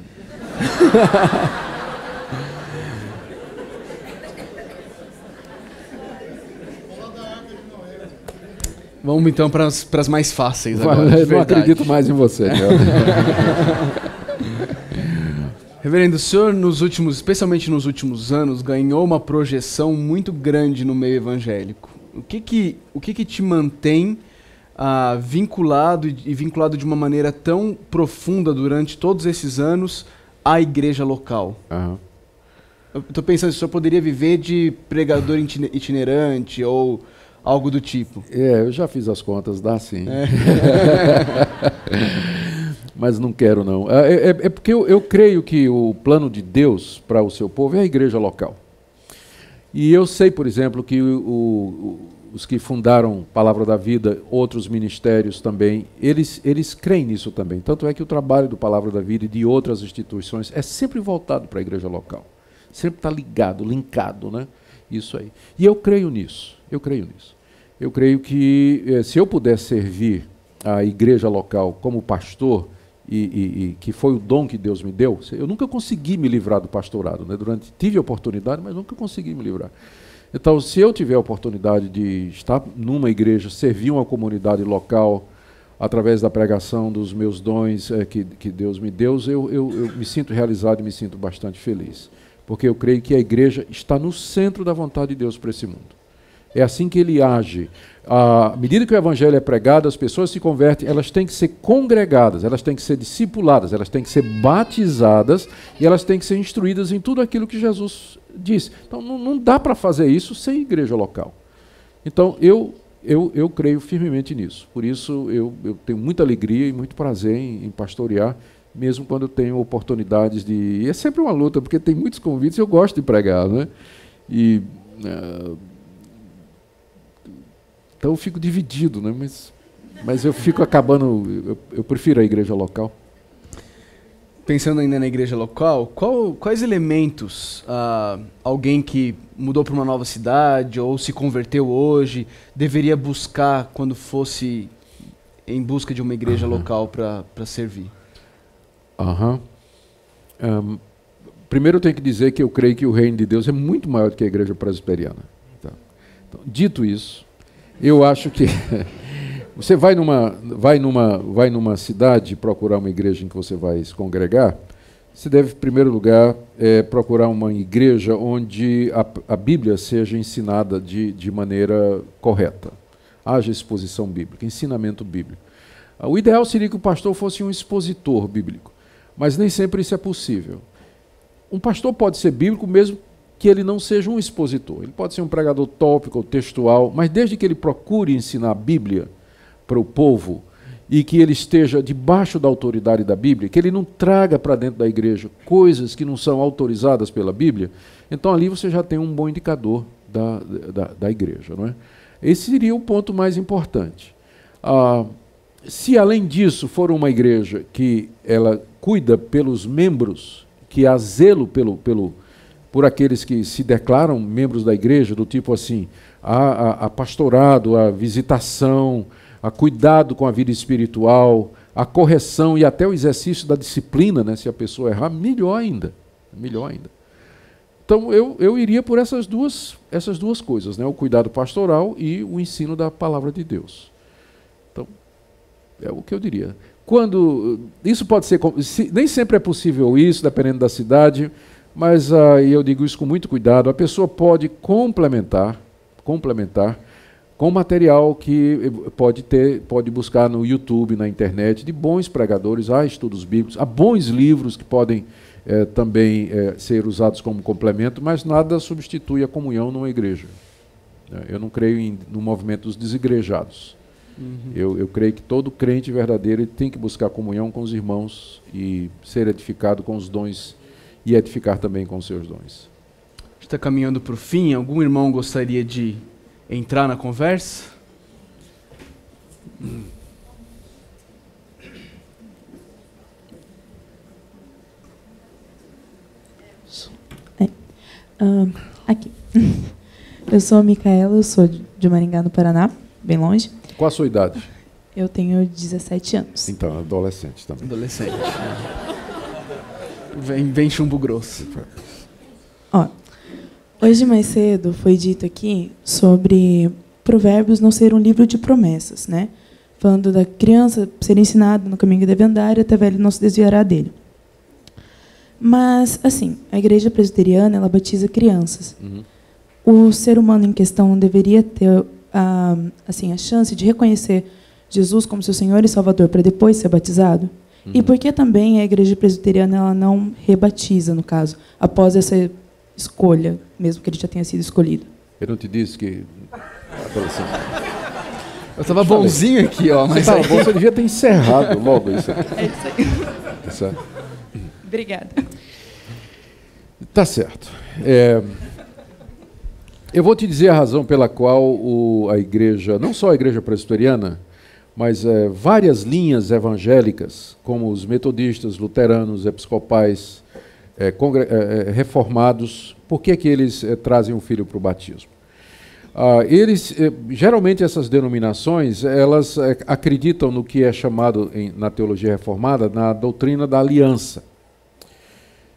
Vamos então para as mais fáceis agora. Eu não acredito mais em você. Reverendo, o senhor, especialmente nos últimos anos, ganhou uma projeção muito grande no meio evangélico. O que te mantém vinculado de uma maneira tão profunda durante todos esses anos à igreja local? Eu estou pensando se o senhor poderia viver de pregador itinerante ou algo do tipo. Eu já fiz as contas, dá sim. Mas não quero não. É porque eu creio que o plano de Deus para o seu povo é a igreja local. E eu sei, por exemplo, que os que fundaram Palavra da Vida, outros ministérios também, eles creem nisso também. Tanto é que o trabalho do Palavra da Vida e de outras instituições é sempre voltado para a igreja local. Sempre está linkado, né? Isso aí. E eu creio nisso. Eu creio que se eu puder servir a igreja local como pastor, e que foi o dom que Deus me deu, eu nunca consegui me livrar do pastorado, né? Tive a oportunidade, mas nunca consegui me livrar. Então, se eu tiver a oportunidade de estar numa igreja, servir uma comunidade local, através da pregação dos meus dons que Deus me deu, eu me sinto realizado e me sinto bastante feliz. Porque eu creio que a igreja está no centro da vontade de Deus para esse mundo. É assim que ele age. À medida que o evangelho é pregado, as pessoas se convertem, elas têm que ser congregadas, elas têm que ser discipuladas, elas têm que ser batizadas e elas têm que ser instruídas em tudo aquilo que Jesus disse. Então não dá para fazer isso sem igreja local. Então eu creio firmemente nisso. Por isso eu tenho muita alegria e muito prazer em pastorear, mesmo quando eu tenho oportunidades de... E é sempre uma luta, porque tem muitos convites e eu gosto de pregar, né? Então eu fico dividido, né? Mas eu fico acabando... Eu prefiro a igreja local. Pensando ainda na igreja local, quais elementos alguém que mudou para uma nova cidade ou se converteu hoje deveria buscar quando fosse em busca de uma igreja local para servir? Primeiro eu tenho que dizer que eu creio que o reino de Deus é muito maior do que a igreja presbiteriana. Tá? Então, dito isso, eu acho que você vai numa cidade procurar uma igreja em que você vai se congregar, você deve, em primeiro lugar, procurar uma igreja onde a Bíblia seja ensinada de maneira correta. Haja exposição bíblica, ensinamento bíblico. O ideal seria que o pastor fosse um expositor bíblico, mas nem sempre isso é possível. Um pastor pode ser bíblico mesmo que ele não seja um expositor. Ele pode ser um pregador tópico ou textual, mas desde que ele procure ensinar a Bíblia para o povo e que ele esteja debaixo da autoridade da Bíblia, que ele não traga para dentro da igreja coisas que não são autorizadas pela Bíblia, então ali você já tem um bom indicador da igreja, não é? Esse seria o ponto mais importante. Se além disso for uma igreja que ela cuida pelos membros, que há zelo por aqueles que se declaram membros da igreja, do tipo assim, a pastorado, a visitação, a cuidado com a vida espiritual, a correção e até o exercício da disciplina, né, se a pessoa errar, melhor ainda. Melhor ainda. Então eu iria por essas duas coisas, né, o cuidado pastoral e o ensino da palavra de Deus. Então, é o que eu diria. Quando isso pode ser, nem sempre é possível isso, dependendo da cidade, mas eu digo isso com muito cuidado, a pessoa pode complementar com material que pode buscar no YouTube, na internet, de bons pregadores, há estudos bíblicos, há bons livros que podem também ser usados como complemento, mas nada substitui a comunhão numa igreja. Eu não creio no movimento dos desigrejados. Eu creio que todo crente verdadeiro tem que buscar comunhão com os irmãos e ser edificado com os dons e edificar também com os seus dons. Está caminhando para o fim. Algum irmão gostaria de entrar na conversa? Aqui. Eu sou a Micaela, eu sou de Maringá, no Paraná, bem longe. Qual a sua idade? Eu tenho 17 anos. Então, adolescente também. Adolescente. Vem chumbo grosso. Ó, hoje mais cedo foi dito aqui sobre Provérbios não ser um livro de promessas, né? Falando da criança ser ensinada no caminho que deve andar e até velho não se desviará dele. Mas, assim, a igreja presbiteriana, ela batiza crianças. O ser humano em questão não deveria ter a chance de reconhecer Jesus como seu Senhor e Salvador para depois ser batizado? E por que também a igreja presbiteriana ela não rebatiza, no caso, após essa escolha, mesmo que ele já tenha sido escolhido? Eu não te disse que... Eu estava bonzinho aqui, ó. Mas você devia ter encerrado logo isso. É isso aí. Obrigada. Tá certo. Eu vou te dizer a razão pela qual a igreja, não só a igreja presbiteriana, mas várias linhas evangélicas, como os metodistas, luteranos, episcopais, reformados, por que eles trazem o filho para o batismo? Geralmente essas denominações, elas acreditam no que é chamado na teologia reformada, na doutrina da aliança.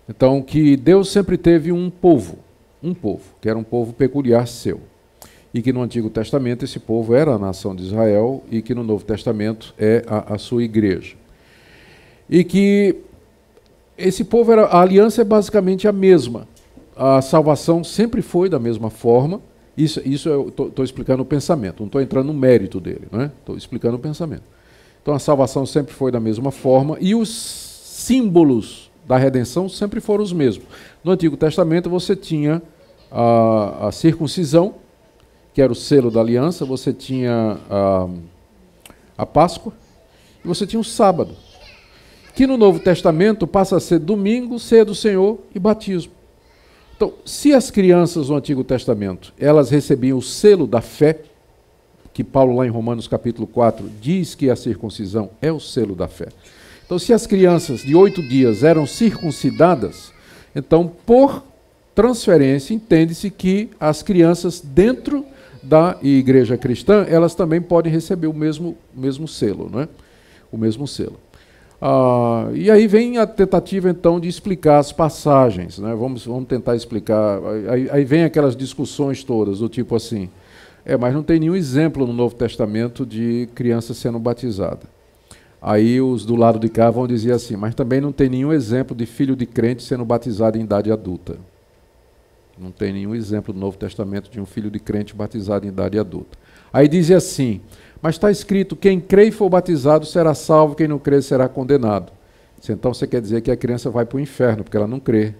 Então, que Deus sempre teve um povo, que era um povo peculiar seu. E que no Antigo Testamento esse povo era a nação de Israel e que no Novo Testamento é a sua igreja. E que esse povo a aliança é basicamente a mesma. A salvação sempre foi da mesma forma. Isso eu estou explicando o pensamento, não estou entrando no mérito dele, não é? Estou explicando o pensamento. Então a salvação sempre foi da mesma forma e os símbolos da redenção sempre foram os mesmos. No Antigo Testamento você tinha a circuncisão, que era o selo da aliança, você tinha a Páscoa e você tinha o sábado, que no Novo Testamento passa a ser domingo, ceia do Senhor e batismo. Então, se as crianças no Antigo Testamento, elas recebiam o selo da fé, que Paulo lá em Romanos capítulo 4 diz que a circuncisão é o selo da fé. Então, se as crianças de 8 dias eram circuncidadas, então, por transferência, entende-se que as crianças dentro da igreja cristã, elas também podem receber o mesmo selo, não é? O mesmo selo. E aí vem a tentativa, então, de explicar as passagens, né? Vamos tentar explicar. Aí vem aquelas discussões todas, do tipo assim, mas não tem nenhum exemplo no Novo Testamento de criança sendo batizada. Aí os do lado de cá vão dizer assim, mas também não tem nenhum exemplo de filho de crente sendo batizado em idade adulta. Não tem nenhum exemplo do Novo Testamento de um filho de crente batizado em idade adulta. Aí diz assim, mas está escrito, quem crê e for batizado será salvo, quem não crê será condenado. Então você quer dizer que a criança vai para o inferno, porque ela não crê.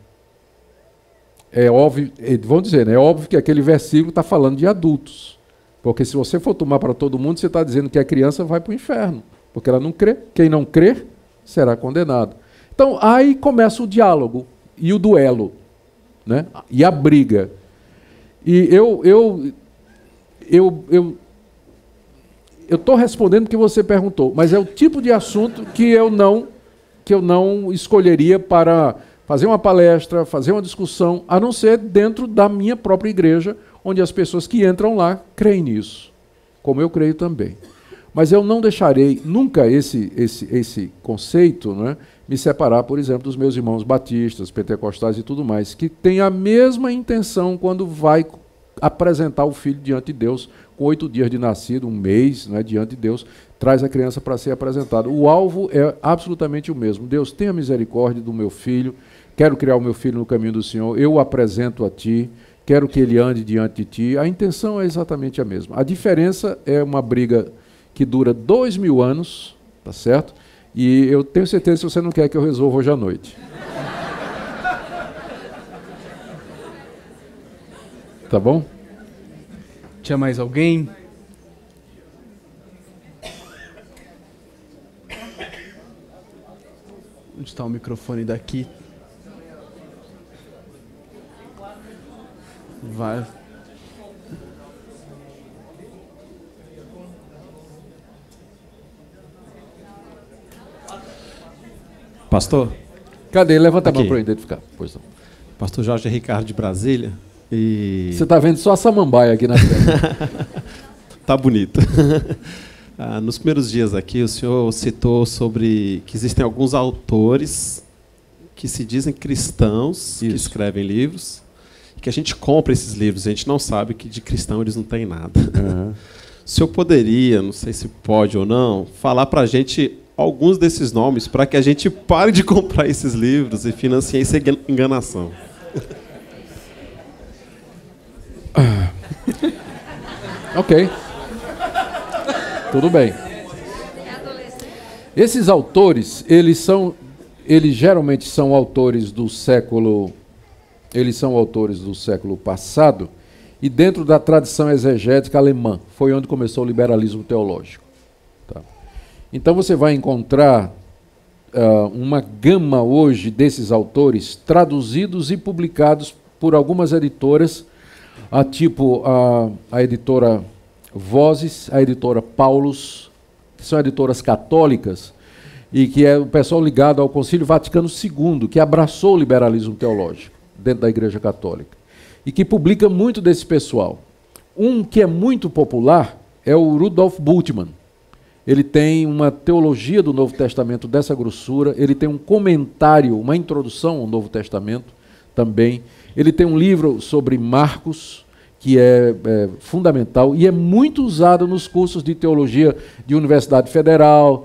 É óbvio, vão dizer, né? É óbvio que aquele versículo está falando de adultos. Porque se você for tomar para todo mundo, você está dizendo que a criança vai para o inferno, porque ela não crê. Quem não crer será condenado. Então, aí começa o diálogo e o duelo, né? E a briga. E eu estou respondendo o que você perguntou, mas é o tipo de assunto que eu não escolheria para fazer uma palestra, fazer uma discussão, a não ser dentro da minha própria igreja, onde as pessoas que entram lá creem nisso, como eu creio também. Mas eu não deixarei nunca esse conceito, né, me separar, por exemplo, dos meus irmãos batistas, pentecostais e tudo mais, que têm a mesma intenção quando vai apresentar o filho diante de Deus, com 8 dias de nascido, 1 mês, né, diante de Deus, traz a criança para ser apresentada. O alvo é absolutamente o mesmo. Deus, tenha misericórdia do meu filho, quero criar o meu filho no caminho do Senhor, eu o apresento a Ti, quero que ele ande diante de Ti. A intenção é exatamente a mesma. A diferença é uma briga que dura 2000 anos, tá certo? E eu tenho certeza que você não quer que eu resolva hoje à noite. Tá bom? Tinha mais alguém? Onde está o microfone daqui? Vai. Pastor? Cadê? Levanta a mão para eu identificar. Pois não. Pastor Jorge Ricardo de Brasília. E... Você está vendo só a samambaia aqui na tela. Tá bonito. Nos primeiros dias aqui, o senhor citou sobre que existem alguns autores que se dizem cristãos, que escrevem livros, e que a gente compra esses livros, a gente não sabe que de cristão eles não têm nada. Uhum. O senhor poderia, não sei se pode ou não, falar para a gente alguns desses nomes para que a gente pare de comprar esses livros e financie essa enganação? Ok. Tudo bem. Esses autores, eles geralmente são autores do século passado e dentro da tradição exegética alemã, foi onde começou o liberalismo teológico. Tá? Então você vai encontrar uma gama hoje desses autores traduzidos e publicados por algumas editoras, tipo a editora Vozes, a editora Paulus, que são editoras católicas, e que é o pessoal ligado ao Concílio Vaticano II, que abraçou o liberalismo teológico dentro da Igreja Católica, e que publica muito desse pessoal. Um que é muito popular é o Rudolf Bultmann. Ele tem uma teologia do Novo Testamento dessa grossura, ele tem um comentário, uma introdução ao Novo Testamento também. Ele tem um livro sobre Marcos, que é fundamental e é muito usado nos cursos de teologia de Universidade Federal,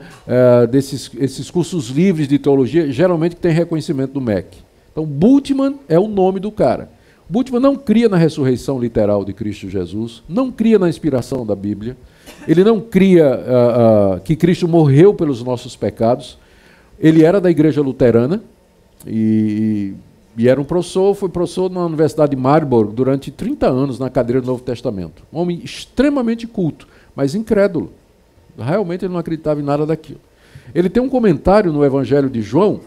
esses cursos livres de teologia, geralmente que tem reconhecimento do MEC. Então, Bultmann é o nome do cara. Bultmann não cria na ressurreição literal de Cristo Jesus, não cria na inspiração da Bíblia, ele não cria que Cristo morreu pelos nossos pecados. Ele era da Igreja Luterana e era um professor, foi professor na Universidade de Marburg durante 30 anos na cadeira do Novo Testamento. Um homem extremamente culto, mas incrédulo. Realmente ele não acreditava em nada daquilo. Ele tem um comentário no Evangelho de João,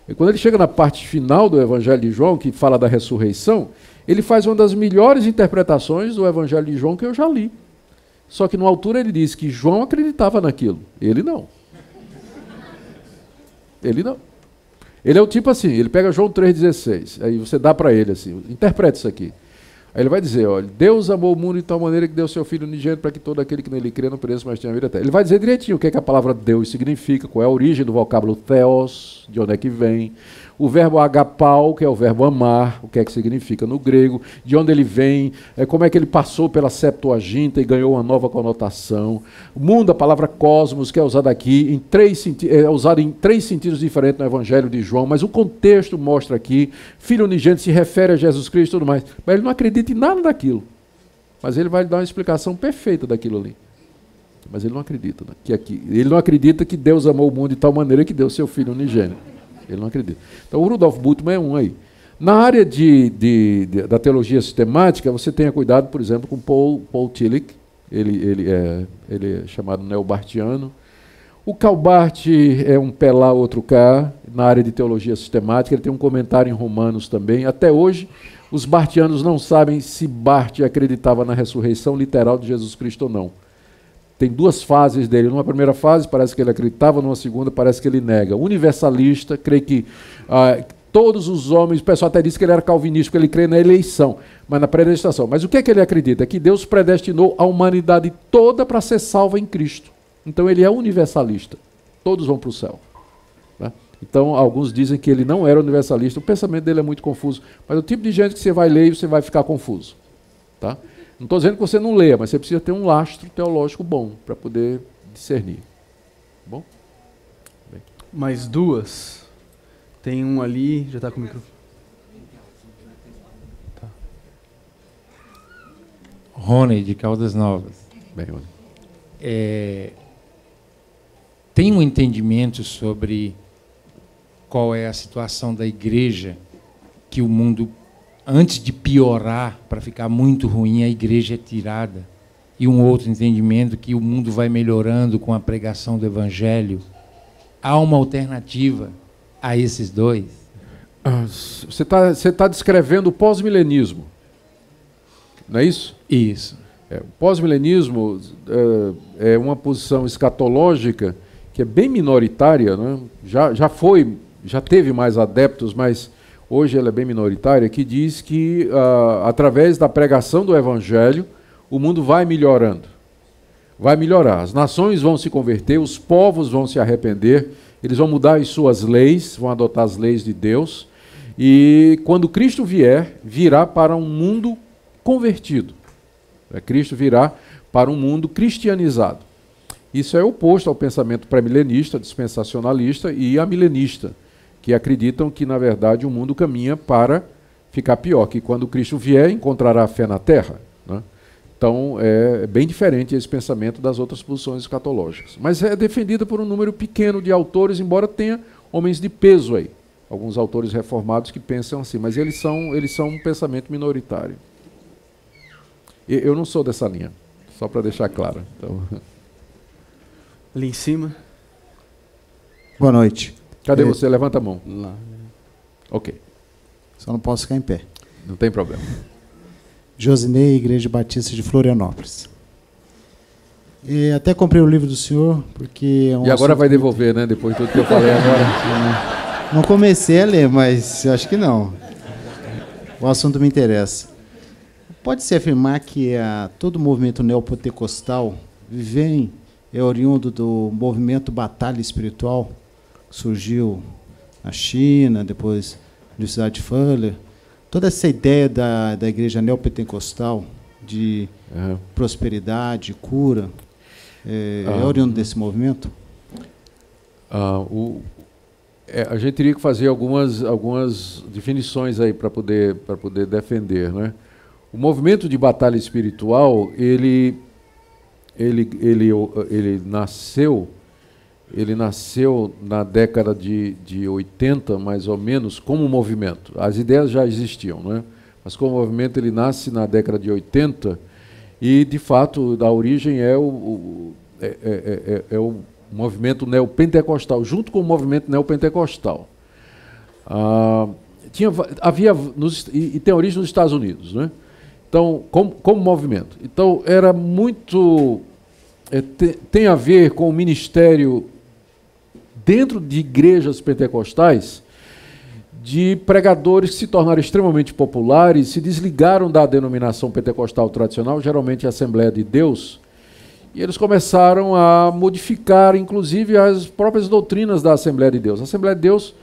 e quando ele chega na parte final do Evangelho de João, que fala da ressurreição, ele faz uma das melhores interpretações do Evangelho de João que eu já li. Só que, numa altura, ele diz que João acreditava naquilo. Ele não. Ele não. Ele é o tipo assim, ele pega João 3,16, aí você dá para ele assim, interpreta isso aqui. Aí ele vai dizer, olha, Deus amou o mundo de tal maneira que deu seu Filho unigênito para que todo aquele que nele crê não pereça, mas tenha vida eterna. Ele vai dizer direitinho o que é que a palavra Deus significa, qual é a origem do vocábulo theos, de onde é que vem, o verbo agapau, que é o verbo amar, o que é que significa no grego, de onde ele vem, como é que ele passou pela Septuaginta e ganhou uma nova conotação. O mundo, a palavra cosmos, que é usada aqui, é usada em 3 sentidos diferentes no Evangelho de João, mas o contexto mostra aqui, Filho unigênito se refere a Jesus Cristo e tudo mais. Mas ele não acredita em nada daquilo. Mas ele vai dar uma explicação perfeita daquilo ali. Mas ele não acredita. Né? Ele não acredita que Deus amou o mundo de tal maneira que deu seu Filho unigênito. Ele não acredita. Então, o Rudolf Bultmann é um aí. Na área da teologia sistemática, você tenha cuidado, por exemplo, com Paul Tillich. Ele é chamado neobartiano. O Calbart é um pé lá, outro cá, na área de teologia sistemática. Ele tem um comentário em Romanos também. Até hoje, os bartianos não sabem se Bart acreditava na ressurreição literal de Jesus Cristo ou não. Tem duas fases dele. Numa primeira fase, parece que ele acreditava, numa segunda, parece que ele nega. Universalista, crê que todos os homens, o pessoal até disse que ele era calvinista, porque ele crê na eleição, mas na predestinação. Mas o que é que ele acredita? É que Deus predestinou a humanidade toda para ser salva em Cristo. Então ele é universalista. Todos vão para o céu. Né? Então alguns dizem que ele não era universalista. O pensamento dele é muito confuso. Mas é o tipo de gente que você vai ler e você vai ficar confuso. Tá? Não estou dizendo que você não leia, mas você precisa ter um lastro teológico bom para poder discernir. Bom? Bem. Mais duas. Tem um ali, já está com o microfone. Tá. Rony, de Caldas Novas. Bem, Rony. Tem um entendimento sobre qual é a situação da igreja, que o mundo, antes de piorar, para ficar muito ruim, a igreja é tirada. E um outro entendimento que o mundo vai melhorando com a pregação do evangelho. Há uma alternativa a esses dois? Você tá descrevendo o pós-milenismo, não é isso? Isso. O pós-milenismo é uma posição escatológica que é bem minoritária, né? Já teve mais adeptos, mas hoje ela é bem minoritária, que diz que através da pregação do evangelho o mundo vai melhorando. Vai melhorar. As nações vão se converter, os povos vão se arrepender, eles vão mudar as suas leis, vão adotar as leis de Deus, e quando Cristo vier, virá para um mundo convertido. Cristo virá para um mundo cristianizado. Isso é oposto ao pensamento pré-milenista, dispensacionalista e amilenista, que acreditam que, na verdade, o mundo caminha para ficar pior, que quando Cristo vier, encontrará a fé na terra. Né? Então, é bem diferente esse pensamento das outras posições escatológicas. Mas é defendida por um número pequeno de autores, embora tenha homens de peso aí. Alguns autores reformados que pensam assim, mas eles são um pensamento minoritário. Eu não sou dessa linha, só para deixar claro. Então... Ali em cima. Boa noite. Cadê você? Levanta a mão. Lá. Ok. Só não posso ficar em pé. Não tem problema. Josinei, Igreja Batista de Florianópolis. E até comprei o livro do senhor, porque... E agora vai devolver, né? Depois de tudo que eu falei agora. Não comecei a ler, mas eu acho que não. O assunto me interessa. Pode-se afirmar que todo o movimento neopentecostal é oriundo do movimento Batalha Espiritual, que surgiu na China, depois na Universidade de Fuller. Toda essa ideia da igreja neopentecostal de prosperidade, cura, é oriundo desse movimento? A gente teria que fazer algumas definições aí para poder defender, né? O movimento de batalha espiritual, ele nasceu na década de 80, mais ou menos, como movimento. As ideias já existiam, né? Mas como movimento ele nasce na década de 80 e, de fato, da origem é o movimento neopentecostal, junto com o movimento neopentecostal. Tem origem nos Estados Unidos, né? Então, como movimento. Então, era muito... tem a ver com o ministério dentro de igrejas pentecostais de pregadores que se tornaram extremamente populares, se desligaram da denominação pentecostal tradicional, geralmente a Assembleia de Deus, e eles começaram a modificar, inclusive, as próprias doutrinas da Assembleia de Deus. A Assembleia de Deus,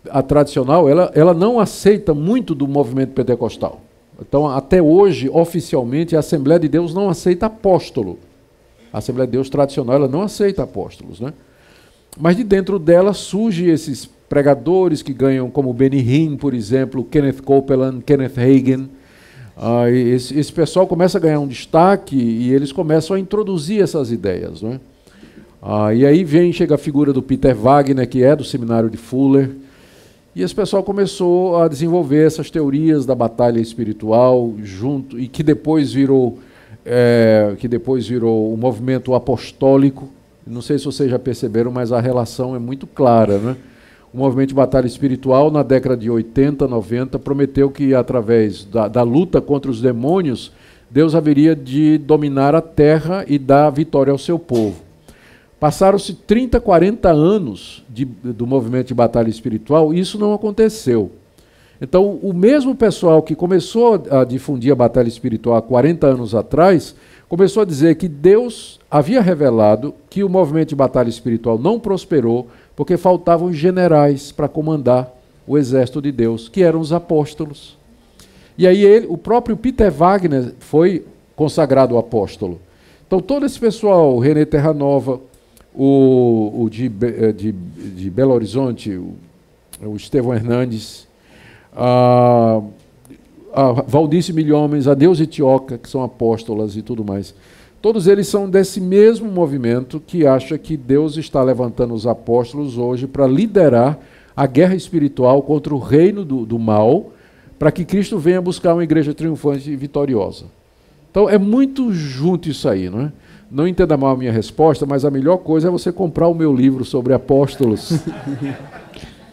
a tradicional, ela não aceita muito do movimento pentecostal. Então, até hoje, oficialmente, a Assembleia de Deus não aceita apóstolo. A Assembleia de Deus tradicional ela não aceita apóstolos, né? Mas de dentro dela surgem esses pregadores que ganham, como Benny Hinn, por exemplo, Kenneth Copeland, Kenneth Hagin. Esse pessoal começa a ganhar um destaque e eles começam a introduzir essas ideias, né? E aí chega a figura do Peter Wagner, que é do seminário de Fuller, e esse pessoal começou a desenvolver essas teorias da batalha espiritual junto, e que depois virou o movimento apostólico, Não sei se vocês já perceberam, mas a relação é muito clara, né? O movimento de batalha espiritual, na década de 80, 90, prometeu que, através da luta contra os demônios, Deus haveria de dominar a terra e dar vitória ao seu povo. Passaram-se 30, 40 anos do movimento de batalha espiritual e isso não aconteceu. Então, o mesmo pessoal que começou a difundir a batalha espiritual há 40 anos atrás, começou a dizer que Deus havia revelado que o movimento de batalha espiritual não prosperou porque faltavam generais para comandar o exército de Deus, que eram os apóstolos. E aí o próprio Peter Wagner foi consagrado apóstolo. Então todo esse pessoal, o René Terranova, o de Belo Horizonte, o Estevão Hernandes, a Valdice Milhomens, a Neuza Itioca, que são apóstolas e tudo mais. Todos eles são desse mesmo movimento que acha que Deus está levantando os apóstolos hoje para liderar a guerra espiritual contra o reino do mal, para que Cristo venha buscar uma igreja triunfante e vitoriosa. Então é muito junto isso aí, não é? Não entenda mal a minha resposta, mas a melhor coisa é você comprar o meu livro sobre apóstolos.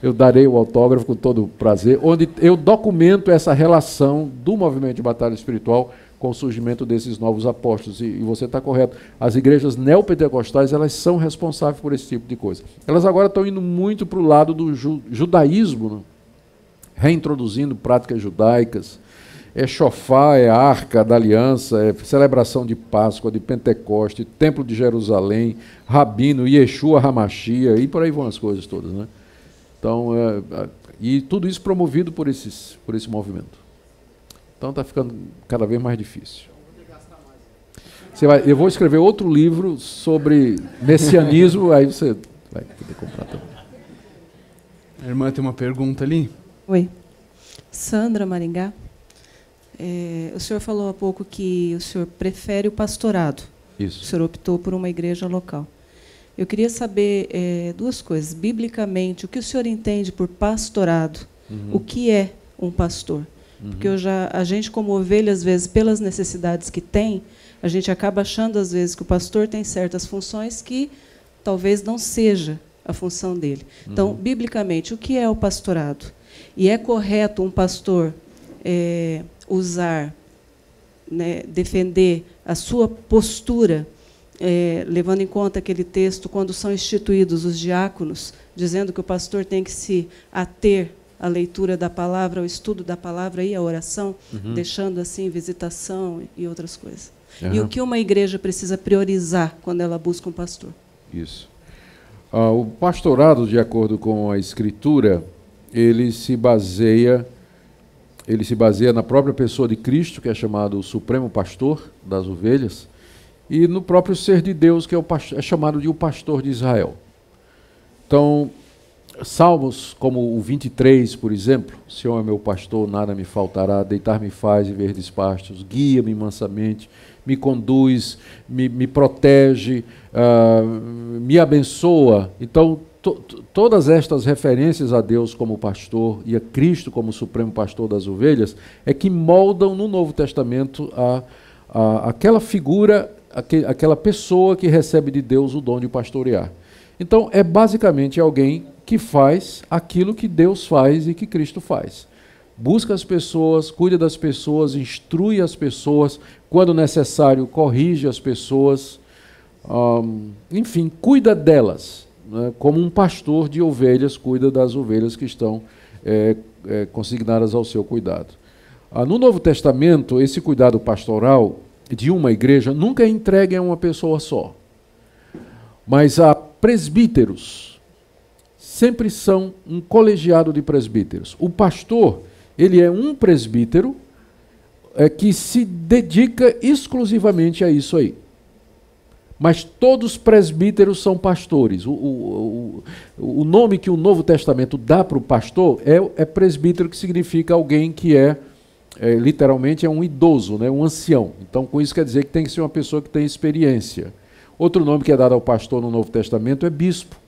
Eu darei o autógrafo com todo prazer, onde eu documento essa relação do movimento de batalha espiritual com o surgimento desses novos apóstolos. E você está correto. As igrejas neopentecostais, elas são responsáveis por esse tipo de coisa. Elas agora estão indo muito para o lado do judaísmo, né? Reintroduzindo práticas judaicas. É shofar, é arca da aliança, é celebração de Páscoa, de Pentecoste, Templo de Jerusalém, Rabino, Yeshua Hamashia, e por aí vão as coisas todas, né? Então, e tudo isso promovido por esse movimento. Então está ficando cada vez mais difícil. Eu vou escrever outro livro sobre messianismo, aí você vai poder comprar também. A irmã tem uma pergunta ali. Oi. Sandra Maringá. O senhor falou há pouco que o senhor prefere o pastorado. Isso. O senhor optou por uma igreja local. Eu queria saber duas coisas. Biblicamente, o que o senhor entende por pastorado? O que é um pastor? Porque a gente, como ovelha, às vezes, pelas necessidades que tem, a gente acaba achando, às vezes, que o pastor tem certas funções que talvez não seja a função dele. Então, biblicamente, o que é o pastorado? E é correto um pastor usar, né, defender a sua postura, levando em conta aquele texto, quando são instituídos os diáconos, dizendo que o pastor tem que se ater à leitura da palavra, ao estudo da palavra e à oração, deixando assim visitação e outras coisas. E o que uma igreja precisa priorizar quando ela busca um pastor? Isso. O pastorado, de acordo com a Escritura, ele se baseia na própria pessoa de Cristo, que é chamado o Supremo Pastor das ovelhas, e no próprio ser de Deus, que é chamado de o pastor de Israel. Então, salmos como o 23, por exemplo, o Senhor é meu pastor, nada me faltará, deitar-me faz em verdes pastos, guia-me mansamente, me conduz, me protege, me abençoa. Então, todas estas referências a Deus como pastor e a Cristo como supremo pastor das ovelhas é que moldam no Novo Testamento aquela figura, aquela pessoa que recebe de Deus o dom de pastorear. Então, é basicamente alguém que faz aquilo que Deus faz e que Cristo faz. Busca as pessoas, cuida das pessoas, instrui as pessoas, quando necessário, corrige as pessoas, enfim, cuida delas, né, como um pastor de ovelhas cuida das ovelhas que estão consignadas ao seu cuidado. No Novo Testamento, esse cuidado pastoral de uma igreja nunca é entregue a uma pessoa só, mas a presbíteros. Sempre são um colegiado de presbíteros. O pastor, ele é um presbítero que se dedica exclusivamente a isso aí. Mas todos os presbíteros são pastores. O nome que o Novo Testamento dá para o pastor é presbítero, que significa alguém que literalmente é um idoso, né, um ancião. Então, com isso quer dizer que tem que ser uma pessoa que tem experiência. Outro nome que é dado ao pastor no Novo Testamento é bispo,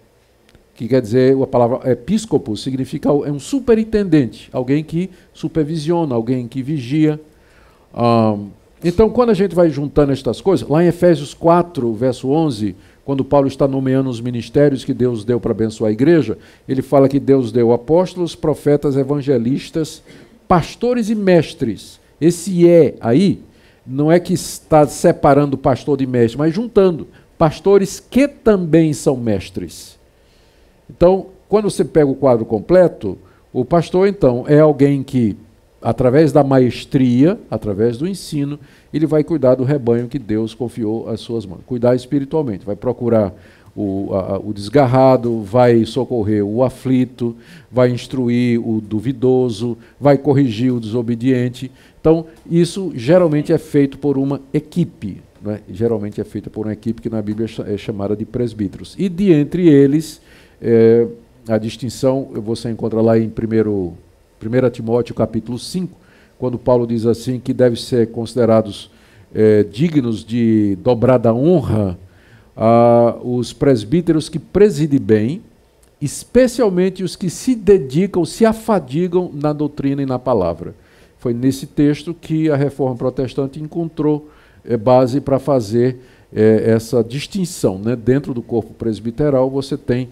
que quer dizer, a palavra episcopo significa um superintendente, alguém que supervisiona, alguém que vigia. Então, quando a gente vai juntando estas coisas, lá em Efésios 4, verso 11, quando Paulo está nomeando os ministérios que Deus deu para abençoar a igreja, ele fala que Deus deu apóstolos, profetas, evangelistas, pastores e mestres. Esse aí não é que está separando pastor de mestre, mas juntando pastores que também são mestres. Então, quando você pega o quadro completo, o pastor, então, é alguém que, através da maestria, através do ensino, ele vai cuidar do rebanho que Deus confiou às suas mãos. Cuidar espiritualmente, vai procurar o desgarrado, vai socorrer o aflito, vai instruir o duvidoso, vai corrigir o desobediente. Então, isso geralmente é feito por uma equipe, né? Geralmente é feito por uma equipe que na Bíblia é chamada de presbíteros. E de entre eles, a distinção você encontra lá em 1 Timóteo capítulo 5, quando Paulo diz assim que devem ser considerados dignos de dobrada honra os presbíteros que presidem bem, especialmente os que se dedicam, se afadigam na doutrina e na palavra. Foi nesse texto que a Reforma Protestante encontrou base para fazer essa distinção, né? Dentro do corpo presbiteral você tem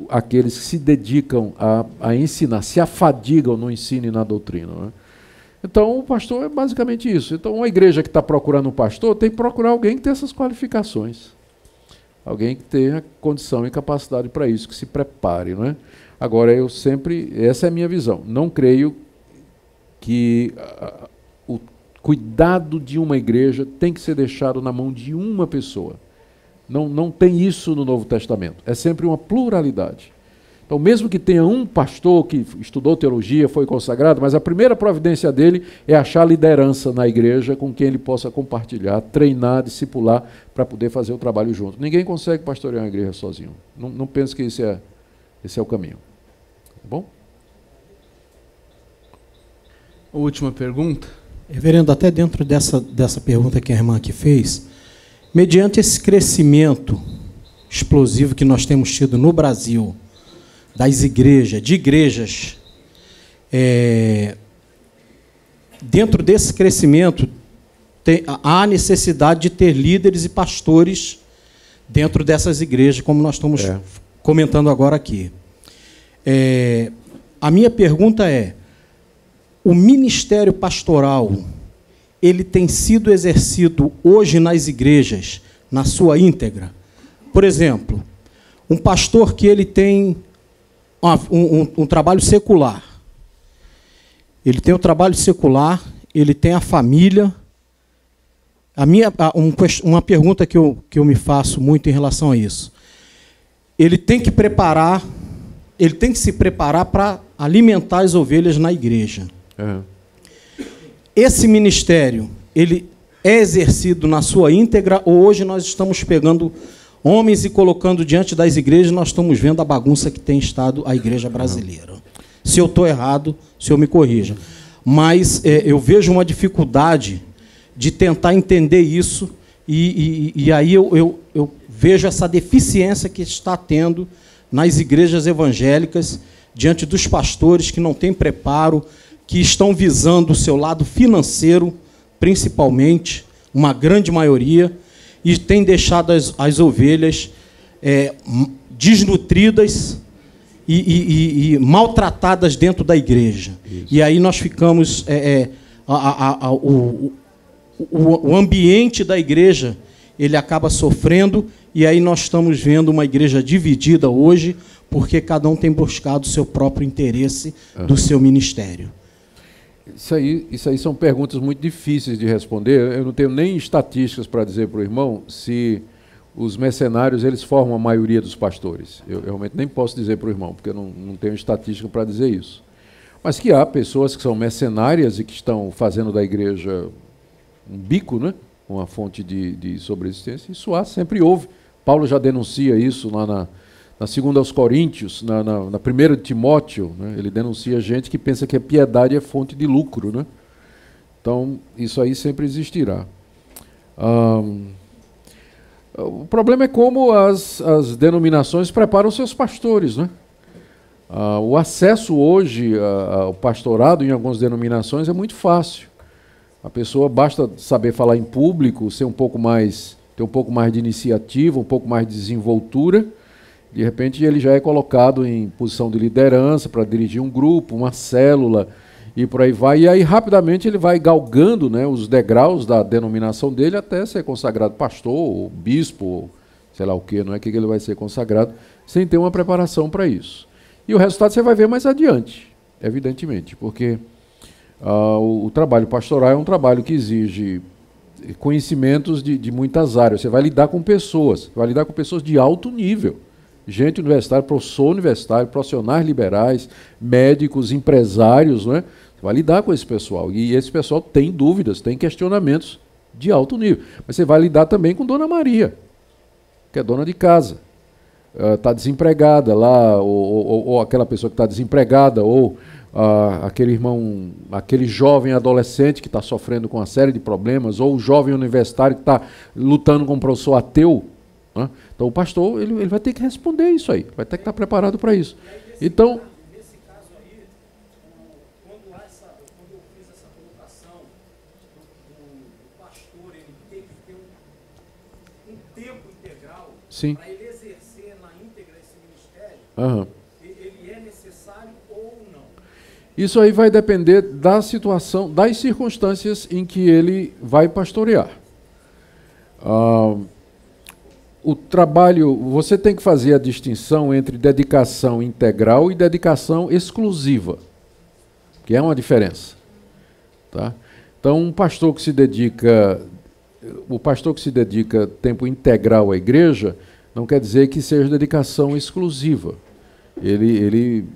aqueles que se dedicam a ensinar, se afadigam no ensino e na doutrina, né? Então, o pastor é basicamente isso. Então, uma igreja que está procurando um pastor tem que procurar alguém que tenha essas qualificações. Alguém que tenha condição e capacidade para isso, que se prepare, não é? Agora, essa é a minha visão. Não creio que o cuidado de uma igreja tem que ser deixado na mão de uma pessoa. Não tem isso no Novo Testamento. É sempre uma pluralidade. Então, mesmo que tenha um pastor que estudou teologia, foi consagrado, mas a primeira providência dele é achar liderança na igreja com quem ele possa compartilhar, treinar, discipular, para poder fazer o trabalho junto. Ninguém consegue pastorear uma igreja sozinho. Não pense que esse é o caminho. Tá bom? Última pergunta. Reverendo, até dentro dessa pergunta que a irmã aqui fez, mediante esse crescimento explosivo que nós temos tido no Brasil, de igrejas, dentro desse crescimento há necessidade de ter líderes e pastores dentro dessas igrejas, como nós estamos comentando agora aqui. A minha pergunta é: o ministério pastoral, ele tem sido exercido hoje nas igrejas, na sua íntegra? Por exemplo, um pastor que ele tem um trabalho secular. Ele tem o trabalho secular, ele tem a família. Uma pergunta que eu me faço muito em relação a isso. Ele tem que se preparar para alimentar as ovelhas na igreja. Uhum. Esse ministério, ele é exercido na sua íntegra, ou hoje nós estamos pegando homens e colocando diante das igrejas, nós estamos vendo a bagunça que tem estado a igreja brasileira. Se eu estou errado, o senhor me corrija. Mas eu vejo uma dificuldade de tentar entender isso, e aí eu vejo essa deficiência que está tendo nas igrejas evangélicas, diante dos pastores que não têm preparo, que estão visando o seu lado financeiro, principalmente, uma grande maioria, e tem deixado as ovelhas desnutridas e maltratadas dentro da igreja. Isso. E aí nós ficamos... o ambiente da igreja, ele acaba sofrendo, e aí nós estamos vendo uma igreja dividida hoje, porque cada um tem buscado o seu próprio interesse do seu ministério. Isso aí são perguntas muito difíceis de responder. Eu não tenho nem estatísticas para dizer para o irmão se os mercenários eles formam a maioria dos pastores. Eu realmente nem posso dizer para o irmão, porque eu não tenho estatística para dizer isso. Mas que há pessoas que são mercenárias e que estão fazendo da igreja um bico, né? Uma fonte de sobreexistência. Isso sempre houve. Paulo já denuncia isso lá na 2 aos Coríntios, na 1 Timóteo, né? Ele denuncia gente que pensa que a piedade é fonte de lucro, né? Então, isso aí sempre existirá. O problema é como as denominações preparam seus pastores, né? O acesso hoje ao pastorado em algumas denominações é muito fácil. A pessoa basta saber falar em público, ser um pouco mais tem um pouco mais de iniciativa, um pouco mais de desenvoltura. De repente ele já é colocado em posição de liderança para dirigir um grupo, uma célula e por aí vai. E aí rapidamente ele vai galgando, né, os degraus da denominação dele até ser consagrado pastor, ou bispo, ou sei lá o que, não é que ele vai ser consagrado, sem ter uma preparação para isso. E o resultado você vai ver mais adiante, evidentemente, porque o trabalho pastoral é um trabalho que exige conhecimentos de muitas áreas. Você vai lidar com pessoas, de alto nível. Gente universitária, professor universitário, profissionais liberais, médicos, empresários, né? Você vai lidar com esse pessoal. E esse pessoal tem dúvidas, tem questionamentos de alto nível. Mas você vai lidar também com Dona Maria, que é dona de casa. Está desempregada lá, ou aquela pessoa que está desempregada, ou aquele irmão, aquele jovem adolescente que está sofrendo com uma série de problemas, ou o jovem universitário que está lutando com um professor ateu. Né? Então o pastor ele vai ter que responder isso aí, vai ter que estar preparado para isso. Então, nesse caso aí, quando eu fiz essa colocação, o pastor ele tem que ter um tempo integral para ele exercer na íntegra esse ministério, ele é necessário ou não? Isso aí vai depender da situação, das circunstâncias em que ele vai pastorear. O trabalho, você tem que fazer a distinção entre dedicação integral e dedicação exclusiva, que é uma diferença. Tá? Então, o pastor que se dedica tempo integral à igreja, não quer dizer que seja dedicação exclusiva.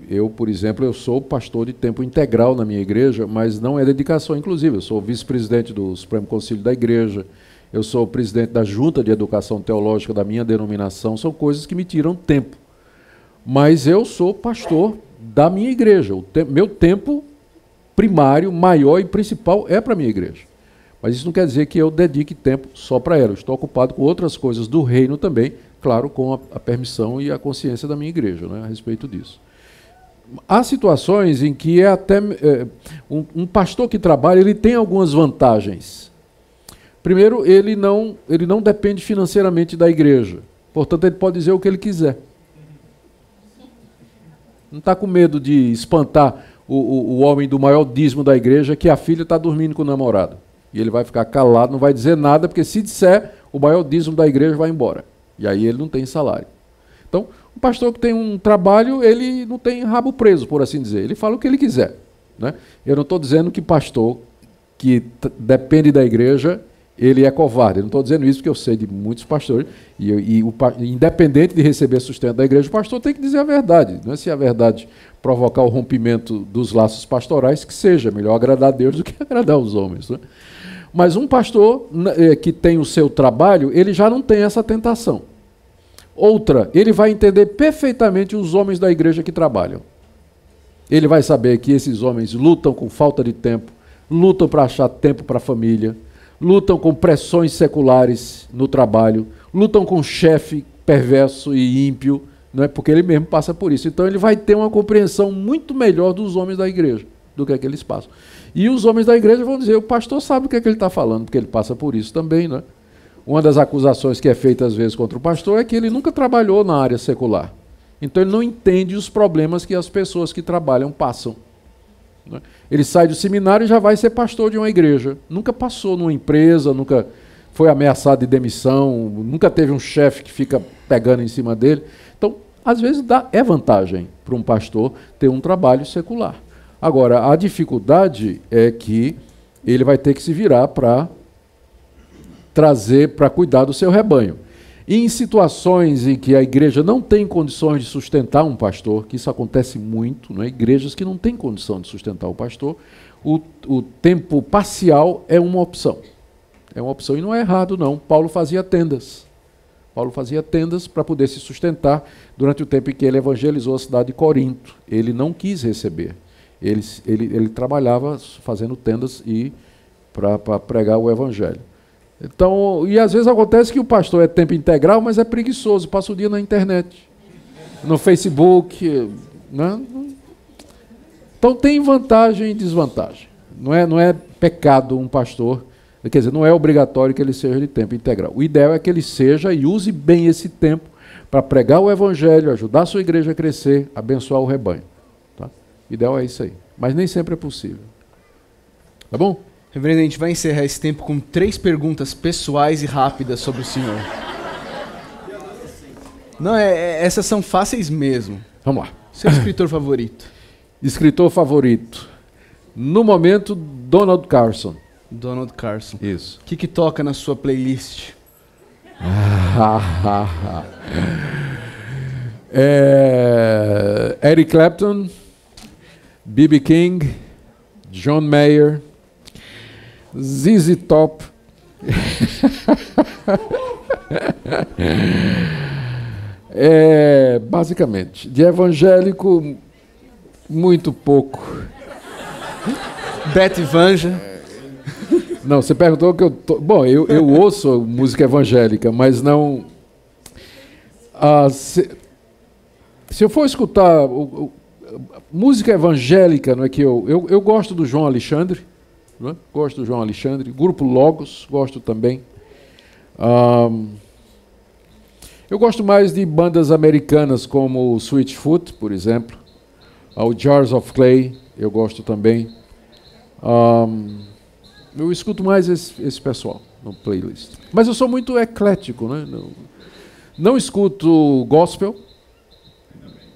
Eu, por exemplo, eu sou pastor de tempo integral na minha igreja, mas não é dedicação inclusiva. Eu sou vice-presidente do Supremo Conselho da Igreja, eu sou presidente da Junta de Educação Teológica da minha denominação, são coisas que me tiram tempo. Mas eu sou pastor da minha igreja. Meu tempo primário, maior e principal é para a minha igreja. Mas isso não quer dizer que eu dedique tempo só para ela. Eu estou ocupado com outras coisas do reino também, claro, com a permissão e a consciência da minha igreja, né, a respeito disso. Há situações em que um pastor que trabalha, ele tem algumas vantagens. Primeiro, ele não depende financeiramente da igreja. Portanto, ele pode dizer o que ele quiser. Não está com medo de espantar o homem do maior dízimo da igreja, que a filha está dormindo com o namorado. E ele vai ficar calado, não vai dizer nada, porque se disser, o maior dízimo da igreja vai embora. E aí ele não tem salário. Então, o pastor que tem um trabalho, ele não tem rabo preso, por assim dizer. Ele fala o que ele quiser. Né? Eu não estou dizendo que pastor que depende da igreja, ele é covarde. Eu não estou dizendo isso porque eu sei de muitos pastores, independente de receber sustento da igreja, o pastor tem que dizer a verdade. Não é se a verdade provocar o rompimento dos laços pastorais, que seja melhor agradar a Deus do que agradar os homens. Né? Mas um pastor que tem o seu trabalho, ele já não tem essa tentação. Outra, ele vai entender perfeitamente os homens da igreja que trabalham. Ele vai saber que esses homens lutam com falta de tempo, lutam para achar tempo para a família, lutam com pressões seculares no trabalho, lutam com chefe perverso e ímpio, não é? Porque ele mesmo passa por isso. Então ele vai ter uma compreensão muito melhor dos homens da igreja do que eles passam. E os homens da igreja vão dizer, o pastor sabe o que ele está falando, porque ele passa por isso também. Né? Uma das acusações que é feita às vezes contra o pastor é que ele nunca trabalhou na área secular. Então ele não entende os problemas que as pessoas que trabalham passam. Né? Ele sai do seminário e já vai ser pastor de uma igreja. Nunca passou numa empresa, nunca foi ameaçado de demissão, nunca teve um chefe que fica pegando em cima dele. Então, às vezes é vantagem para um pastor ter um trabalho secular. Agora, a dificuldade é que ele vai ter que se virar para cuidar do seu rebanho. E em situações em que a igreja não tem condições de sustentar um pastor, que isso acontece muito, né? Igrejas que não têm condição de sustentar o pastor, o tempo parcial é uma opção. É uma opção e não é errado, não. Paulo fazia tendas. Paulo fazia tendas para poder se sustentar durante o tempo em que ele evangelizou a cidade de Corinto. Ele não quis receber. Ele trabalhava fazendo tendas e para pregar o evangelho. Então, e às vezes acontece que o pastor é tempo integral, mas é preguiçoso, passa o dia na internet, no Facebook. Né? Então tem vantagem e desvantagem. Não é pecado um pastor Quer dizer, não é obrigatório que ele seja de tempo integral. O ideal é que ele seja e use bem esse tempo para pregar o evangelho, ajudar a sua igreja a crescer, abençoar o rebanho. Tá? O ideal é isso aí. Mas nem sempre é possível. Tá bom? Reverendo, a gente vai encerrar esse tempo com 3 perguntas pessoais e rápidas sobre o senhor. Não, essas são fáceis mesmo. Vamos lá. Seu escritor favorito? Escritor favorito. No momento, Donald Carson. Donald Carson. Isso. O que toca na sua playlist? Eric Clapton, B.B. King, John Mayer, ZZ Top. Basicamente, de evangélico, muito pouco. Beth Vanja. Não, você perguntou que eu... Bom, eu ouço música evangélica, mas não... Se eu for escutar música evangélica, não é que eu gosto do João Alexandre, não é? Gosto do João Alexandre, Grupo Logos, gosto também. Eu gosto mais de bandas americanas como o Sweetfoot, por exemplo, o Jars of Clay, eu gosto também. Eu escuto mais esse pessoal no playlist. Mas eu sou muito eclético, né? Não escuto gospel.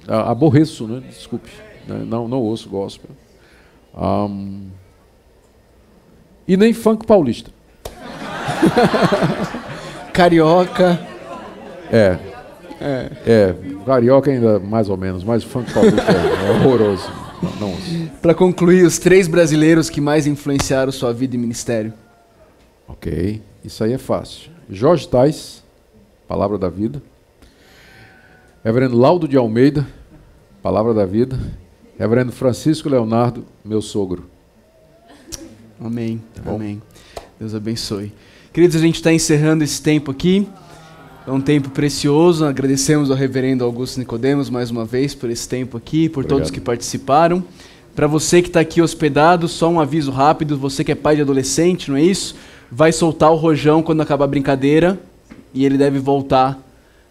Aborreço, né? Desculpe. Não ouço gospel. E nem funk paulista. Carioca. Carioca ainda mais ou menos, mas funk paulista é horroroso. Não. Para concluir, os 3 brasileiros que mais influenciaram sua vida e ministério. Ok, isso aí é fácil. Jorge Tais, Palavra da Vida. Reverendo Laudo de Almeida, Palavra da Vida. Reverendo Francisco Leonardo, meu sogro. Amém, amém. Deus abençoe. Queridos, a gente está encerrando esse tempo aqui. É um tempo precioso. Agradecemos ao reverendo Augusto Nicodemos mais uma vez por esse tempo aqui, por todos que participaram. Para você que está aqui hospedado, só um aviso rápido. Você que é pai de adolescente, não é isso? Vai soltar o rojão quando acabar a brincadeira e ele deve voltar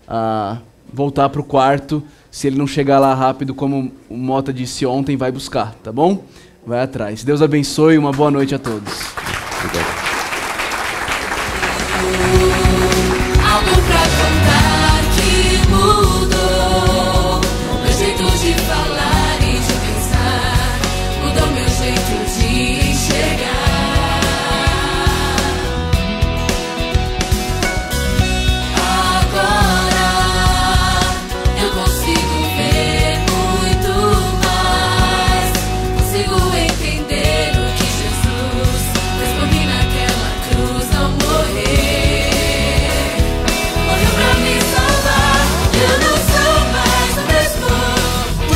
para o quarto. Se ele não chegar lá rápido, como o Mota disse ontem, vai buscar, tá bom? Vai atrás. Deus abençoe e uma boa noite a todos. Obrigado.